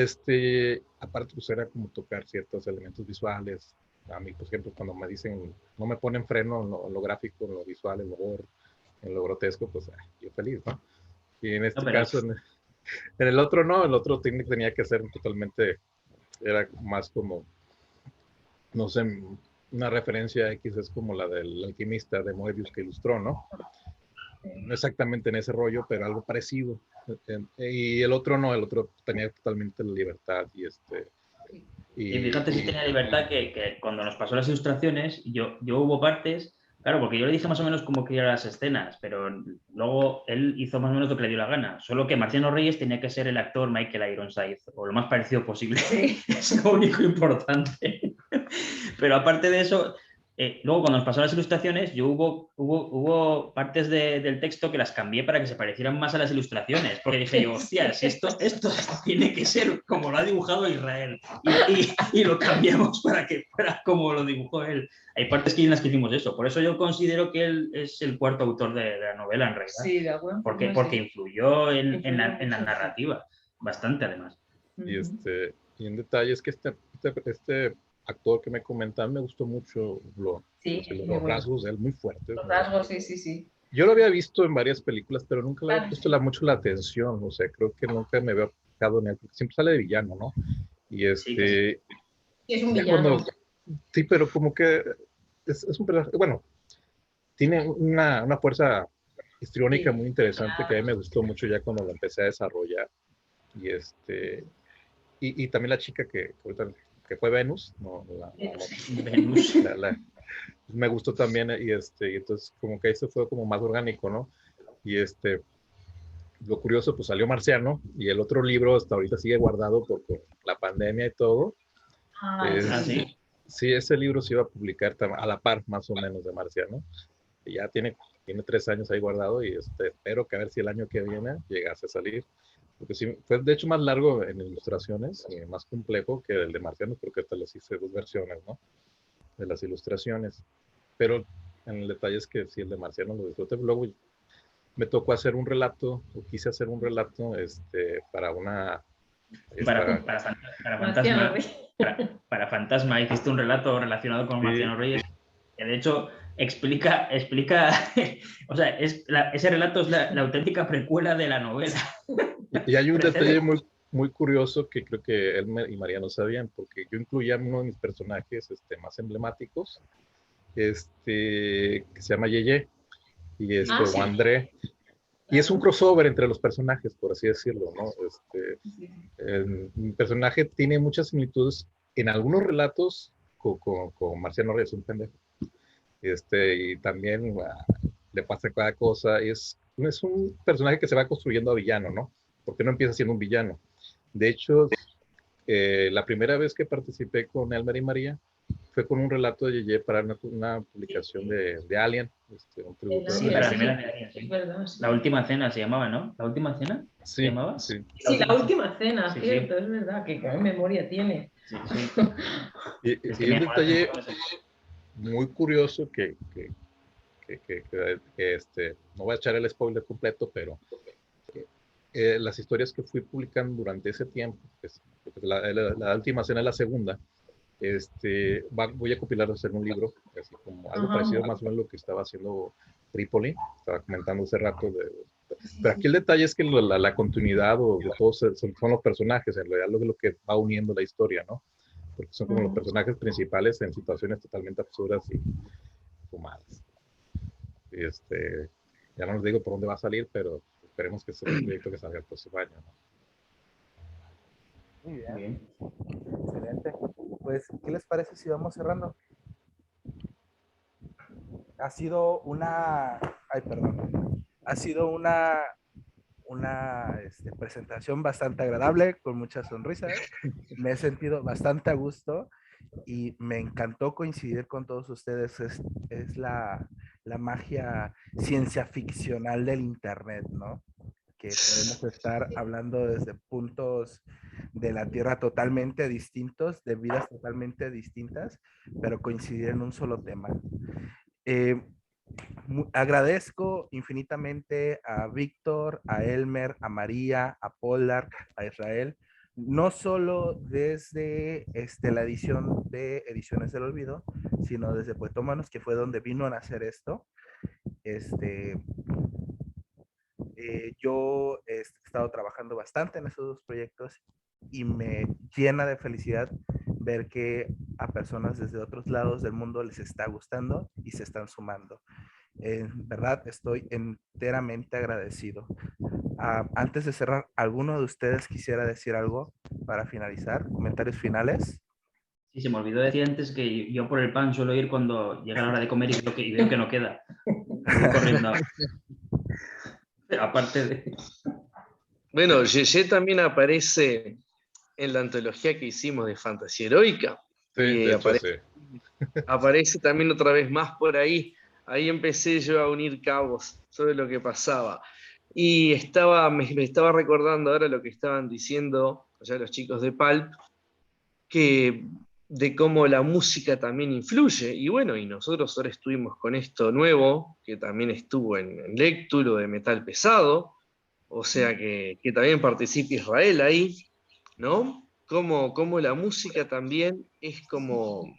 aparte pues era como tocar ciertos elementos visuales. A mí, por ejemplo, cuando me dicen, no me ponen freno en lo gráfico, en lo visual, en lo grotesco, pues yo feliz, ¿no? Y en este caso, en el otro no, el otro tenía que ser totalmente, era más como, no sé, una referencia X es como la del alquimista de Moebius que ilustró, ¿no? No exactamente en ese rollo, pero algo parecido. Y el otro no, el otro tenía totalmente la libertad y fíjate si tenía libertad que cuando nos pasó las ilustraciones, yo hubo partes, claro, porque yo le dije más o menos cómo quería las escenas, pero luego él hizo más o menos lo que le dio la gana, solo que Marciano Reyes tenía que ser el actor Michael Ironside, o lo más parecido posible. Sí. Es lo único importante. Pero aparte de eso, luego cuando nos pasó las ilustraciones, yo hubo partes del texto que las cambié para que se parecieran más a las ilustraciones, porque dije yo, hostia, si esto tiene que ser como lo ha dibujado Israel, y lo cambiamos para que fuera como lo dibujó él. Hay partes en las que hicimos eso, por eso yo considero que él es el cuarto autor de la novela, en realidad. Sí, de acuerdo. Porque influyó en la narrativa, bastante además. Y en detalle es que este actor que me comentan me gustó mucho los rasgos de él muy fuertes. Los rasgos, sí. Yo lo había visto en varias películas, pero nunca le había puesto Sí. mucho la atención. O sea, creo que nunca me había fijado en él, porque siempre sale de villano, ¿no? Y Sí, es un ya villano. sí, pero como que es un personaje, bueno, tiene una fuerza histriónica muy interesante que a mí me gustó mucho ya cuando lo empecé a desarrollar. Y también la chica que fue Venus, Venus. Me gustó también, y entonces como que eso fue como más orgánico, ¿no? Y lo curioso, pues salió Marciano, y el otro libro hasta ahorita sigue guardado por la pandemia y todo. Sí. Sí, ese libro se iba a publicar a la par, más o menos, de Marciano. Y ya tiene 3 años ahí guardado, y espero que a ver si el año que viene llegase a salir. Porque sí, fue de hecho más largo en ilustraciones y más complejo que el de Marciano, porque hasta les hice 2 versiones, ¿no? De las ilustraciones. Pero en el detalle es que sí, el de Marciano lo disfruté. Luego me tocó hacer un relato, o quise hacer un relato para una... Para Fantasma. Para Fantasma hiciste un relato relacionado con Marciano Reyes, que de hecho explica o sea, ese relato es la auténtica precuela de la novela. Y hay un detalle muy curioso que creo que él y María no sabían, porque yo incluía a uno de mis personajes más emblemáticos, que se llama Yeye, y o André, y es un crossover entre los personajes, por así decirlo, ¿no? Mi personaje tiene muchas similitudes en algunos relatos con Marciano Reyes, un pendejo, y también le pasa cada cosa, es un personaje que se va construyendo a villano, ¿no? Porque no empieza siendo un villano. De hecho, la primera vez que participé con Elmer y María fue con un relato de Yeye para una publicación de Alien. Un tributo la primera de Alien, sí. La última cena se llamaba, ¿no? ¿La última cena? Sí, ¿se llamaba? Sí, la última cena, cierto, es verdad, que gran memoria tiene. Sí. Y un detalle muy curioso que no voy a echar el spoiler completo, pero las historias que fui publicando durante ese tiempo, la última cena es la segunda, voy a compilar hacer un libro, así como algo parecido más o menos lo que estaba haciendo Trípoli, estaba comentando hace rato. Pero aquí el detalle es que la continuidad de todos son los personajes, en realidad lo que va uniendo la historia, ¿no? Porque son como los personajes principales en situaciones totalmente absurdas y fumadas. Ya no les digo por dónde va a salir, pero esperemos que sea un proyecto que salga el próximo año, ¿no? Muy bien. Excelente. Pues, ¿qué les parece si vamos cerrando? Ha sido una... Ay, perdón. Ha sido una presentación bastante agradable, con muchas sonrisas. Me he sentido bastante a gusto y me encantó coincidir con todos ustedes. Es la magia ciencia ficcional del Internet, ¿no? Que podemos estar hablando desde puntos de la Tierra totalmente distintos, de vidas totalmente distintas, pero coincidir en un solo tema. Agradezco infinitamente a Víctor, a Elmer, a María, a Pollard, a Israel, no solo desde la edición de Ediciones del Olvido, sino desde Poetómanos, que fue donde vino a nacer esto. Yo he estado trabajando bastante en esos dos proyectos y me llena de felicidad ver que a personas desde otros lados del mundo les está gustando y se están sumando. En verdad, estoy enteramente agradecido. Antes de cerrar, ¿alguno de ustedes quisiera decir algo para finalizar? ¿Comentarios finales? Sí, se me olvidó decir antes que yo por el pan suelo ir cuando llega la hora de comer y veo que no queda. Voy corriendo. Aparte de... Bueno, Yeye también aparece en la antología que hicimos de fantasía heroica. Sí, de hecho, aparece sí. aparece también otra vez más por ahí. Ahí empecé yo a unir cabos sobre lo que pasaba. Y me estaba recordando ahora lo que estaban diciendo allá los chicos de Pulp, que de cómo la música también influye. Y bueno, y nosotros ahora estuvimos con esto nuevo, que también estuvo en Lecture de metal pesado, o sea que también participa Israel ahí, ¿no? Como la música también es como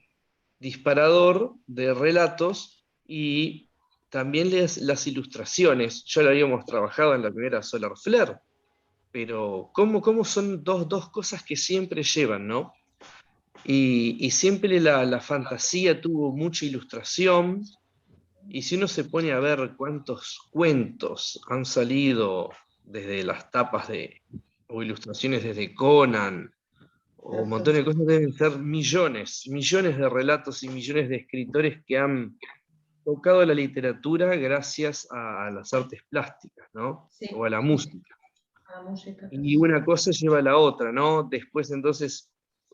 disparador de relatos y también las ilustraciones. Ya lo habíamos trabajado en la primera Solar Flare, pero cómo son dos cosas que siempre llevan, ¿no? Y siempre la fantasía tuvo mucha ilustración, y si uno se pone a ver cuántos cuentos han salido desde las tapas o ilustraciones desde Conan, o un montón de cosas, deben ser millones de relatos y millones de escritores que han tocado la literatura gracias a las artes plásticas, ¿no? Sí, O a la música. a la música. Y una cosa lleva a la otra, ¿no? Después entonces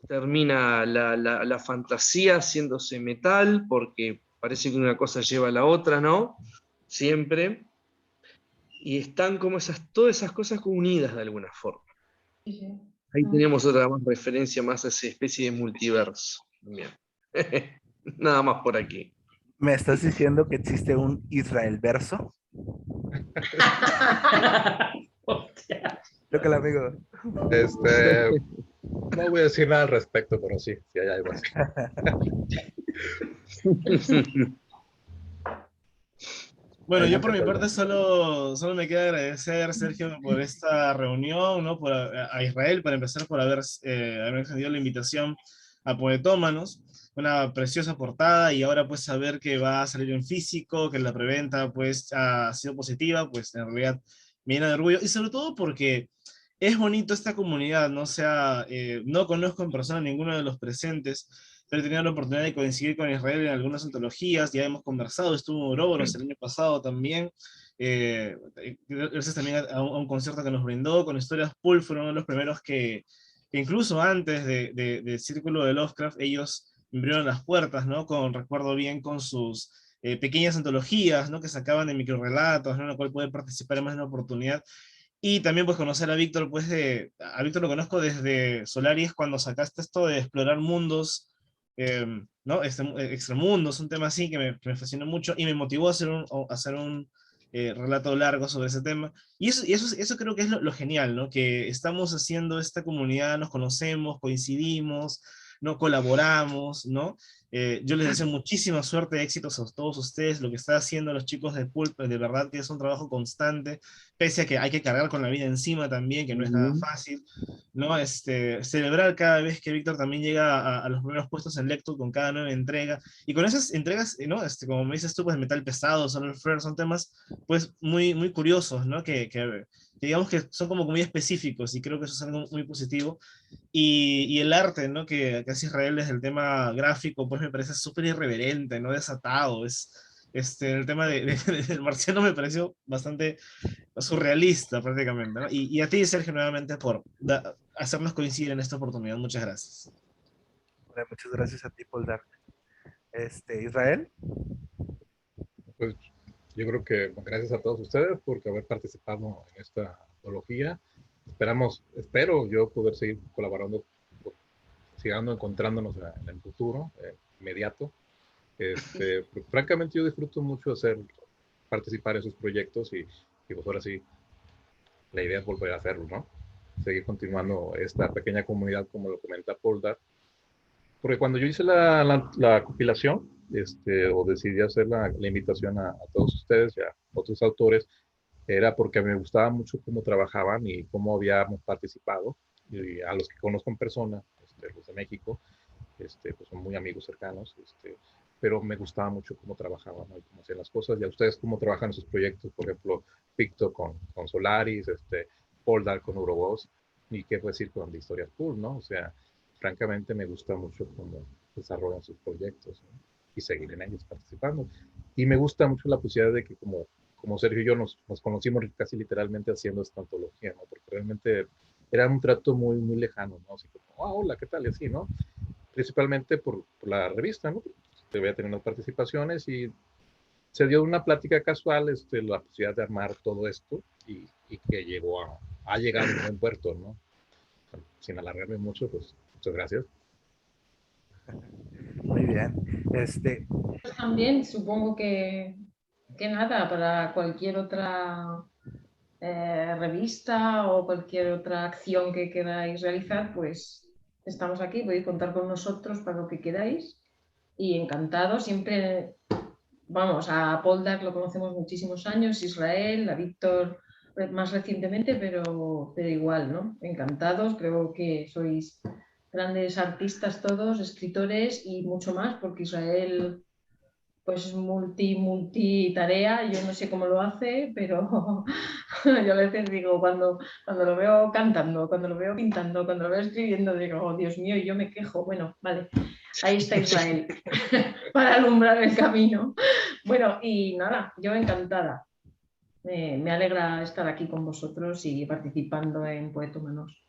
termina la fantasía haciéndose metal, porque parece que una cosa lleva a la otra, ¿no? Siempre. Y están como todas esas cosas unidas de alguna forma. Sí, sí. Ahí tenemos otra más referencia más a esa especie de multiverso. Bien. Nada más por aquí. ¿Me estás diciendo que existe un Israel verso? Hostia. Creo que el amigo. No voy a decir nada al respecto, pero sí hay algo así. Bueno, yo Adelante, por mi Pablo. parte solo me queda agradecer, Sergio, por esta reunión, ¿no? A Israel, para empezar, por haber extendido la invitación a Poetómanos. Una preciosa portada, y ahora pues saber que va a salir en físico, que la preventa pues ha sido positiva, pues en realidad me llena de orgullo, y sobre todo porque es bonito esta comunidad, ¿no? O sea, no conozco en persona a ninguno de los presentes, pero he tenido la oportunidad de coincidir con Israel en algunas antologías, ya hemos conversado, estuvo en Ouroboros el año pasado también, gracias también a un concierto que nos brindó, con Historias Pulp, fueron uno de los primeros que incluso antes del Círculo de Lovecraft, ellos me abrieron las puertas, ¿no? Recuerdo bien, con sus pequeñas antologías, ¿no? Que sacaban de microrelatos, ¿no? En la cual puede participar en más de una oportunidad. Y también pues conocer a Víctor, a Víctor lo conozco desde Solaris, cuando sacaste esto de explorar mundos, ¿no? Extramundos, un tema así que me fascinó mucho y me motivó a hacer un relato largo sobre ese tema. Y eso creo que es lo genial, ¿no? Que estamos haciendo esta comunidad, nos conocemos, coincidimos, ¿no? Colaboramos, ¿no? Yo les deseo muchísima suerte y éxitos a todos ustedes. Lo que están haciendo los chicos de Pulp, de verdad que es un trabajo constante, pese a que hay que cargar con la vida encima también, que no es nada fácil, ¿no? Celebrar cada vez que Víctor también llega a los primeros puestos en Lecture con cada nueva entrega, y con esas entregas, ¿no? Como me dices tú, pues metal pesado, Solar Flare, son temas pues muy curiosos, ¿no? Que digamos que son como muy específicos, y creo que eso es algo muy positivo. Y el arte, ¿no? Que hace Israel desde el tema gráfico, pues me parece súper irreverente, ¿no? Desatado. El tema del marciano me pareció bastante surrealista prácticamente, ¿no? Y a ti, Sergio, nuevamente por hacernos coincidir en esta oportunidad. Muchas gracias. Bueno, muchas gracias a ti, Paul Dark. Israel. Pues yo creo que gracias a todos ustedes por haber participado en esta antología. Espero yo poder seguir colaborando, sigamos encontrándonos en el futuro inmediato. Porque francamente yo disfruto mucho participar en sus proyectos, y pues ahora sí, la idea es volver a hacerlo, ¿no? Seguir continuando esta pequeña comunidad, como lo comenta Poldark. Porque cuando yo hice la compilación, o decidí hacer la invitación a todos ustedes y a otros autores, era porque me gustaba mucho cómo trabajaban y cómo habíamos participado. Y a los que conozco en persona, los de México, pues son muy amigos cercanos, pero me gustaba mucho cómo trabajaban, ¿no? Y cómo hacían las cosas, y a ustedes cómo trabajan en sus proyectos, por ejemplo, Victor con Solaris, Poldark con Ouroboros, y qué decir con The Historias Pulp, ¿no? O sea, francamente me gusta mucho cómo desarrollan sus proyectos, ¿no? Y seguir en ellos participando. Y me gusta mucho la posibilidad de que como Sergio y yo nos conocimos casi literalmente haciendo esta antología, ¿no? Porque realmente era un trato muy lejano, ¿no? Así como, hola, ¿qué tal? Y así, ¿no? principalmente por la revista, ¿no? Te voy a tener unas participaciones y se dio una plática casual, la posibilidad de armar todo esto y que ha llegado a un buen puerto, ¿no? Sin alargarme mucho, pues muchas gracias. Muy bien. Pues también supongo que nada, para cualquier otra revista o cualquier otra acción que queráis realizar, pues estamos aquí, podéis contar con nosotros para lo que queráis y encantados, siempre, vamos, a Poldark lo conocemos muchísimos años, Israel, a Víctor más recientemente, pero igual, ¿no? Encantados, creo que sois grandes artistas todos, escritores y mucho más, porque Israel pues multi tarea, yo no sé cómo lo hace, pero yo a veces digo, cuando lo veo cantando, cuando lo veo pintando, cuando lo veo escribiendo, digo, oh, Dios mío, y yo me quejo, bueno, vale, ahí está Israel, para alumbrar el camino. Bueno, y nada, yo encantada. Me alegra estar aquí con vosotros y participando en Poetómanos.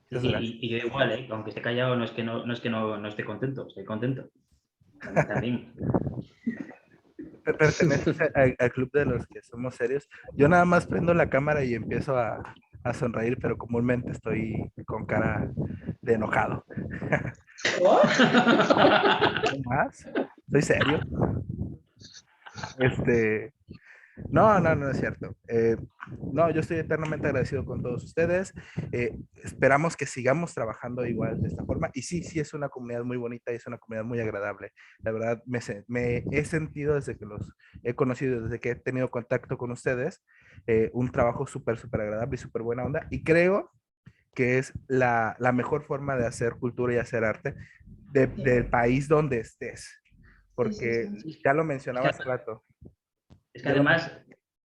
Y yo igual, aunque esté callado, no es que no esté contento, estoy contento. También. Perteneces al club de los que somos serios. Yo nada más prendo la cámara y empiezo a sonreír, pero comúnmente estoy con cara de enojado. ¿Oh? ¿No más? ¿Soy serio? No es cierto. No, yo estoy eternamente agradecido con todos ustedes. Esperamos que sigamos trabajando igual de esta forma. Y sí, es una comunidad muy bonita y es una comunidad muy agradable. La verdad, me he sentido desde que los he conocido, desde que he tenido contacto con ustedes, un trabajo súper agradable y súper buena onda. Y creo que es la mejor forma de hacer cultura y hacer arte del país donde estés. Porque Sí. ya lo mencionaba hace rato. Es que además,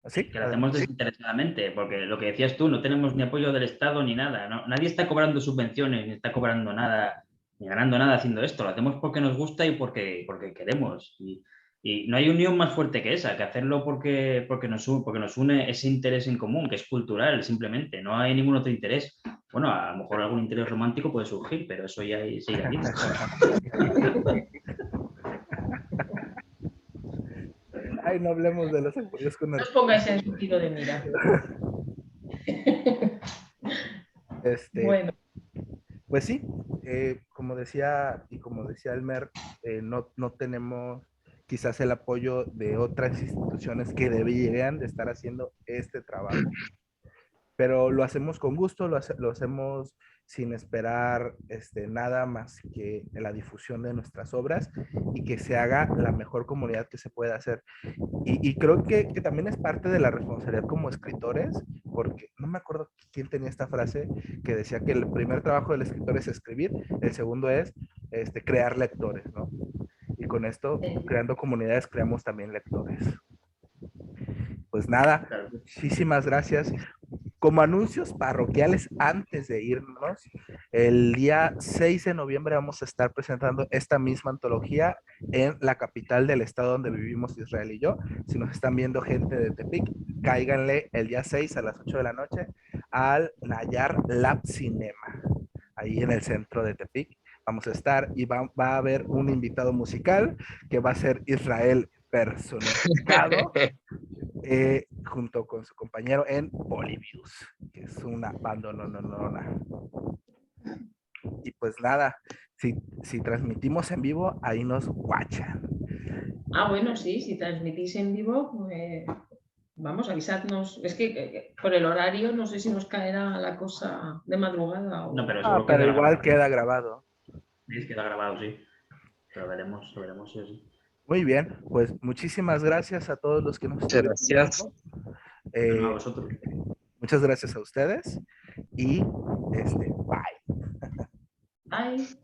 ¿Sí? que lo hacemos desinteresadamente, porque lo que decías tú, no tenemos ni apoyo del Estado ni nada. ¿No? Nadie está cobrando subvenciones, ni está cobrando nada, ni ganando nada haciendo esto. Lo hacemos porque nos gusta y porque queremos. Y no hay unión más fuerte que esa, que hacerlo porque nos une ese interés en común, que es cultural, simplemente. No hay ningún otro interés. Bueno, a lo mejor algún interés romántico puede surgir, pero eso ya se irá viendo. Ay, no hablemos de los apoyos con No os pongáis en su tiro de mira. Bueno. Pues sí, como decía Elmer, no tenemos quizás el apoyo de otras instituciones que deberían de estar haciendo este trabajo, pero lo hacemos con gusto, lo hacemos sin esperar nada más que la difusión de nuestras obras y que se haga la mejor comunidad que se pueda hacer. Y creo que también es parte de la responsabilidad como escritores, porque no me acuerdo quién tenía esta frase que decía que el primer trabajo del escritor es escribir, el segundo es crear lectores, ¿no? Y con esto, creando comunidades, creamos también lectores. Pues nada, muchísimas gracias. Como anuncios parroquiales antes de irnos, el día 6 de noviembre vamos a estar presentando esta misma antología en la capital del estado donde vivimos Israel y yo. Si nos están viendo gente de Tepic, cáiganle el día 6 a las 8 de la noche al Nayar Lab Cinema, ahí en el centro de Tepic. Vamos a estar y va a haber un invitado musical que va a ser Israel personificado. Junto con su compañero en Polybius, que es una banda no. Y pues nada, si transmitimos en vivo, ahí nos guachan. Bueno, sí, si transmitís en vivo, vamos, avisadnos. Es que por el horario no sé si nos caerá la cosa de madrugada. O... No, pero, pero igual queda grabado. Sí, queda grabado, sí. Pero veremos, sí. Muy bien, pues muchísimas gracias a todos los que nos estuvieron viendo. A vosotros. Muchas gracias a ustedes y bye. Bye.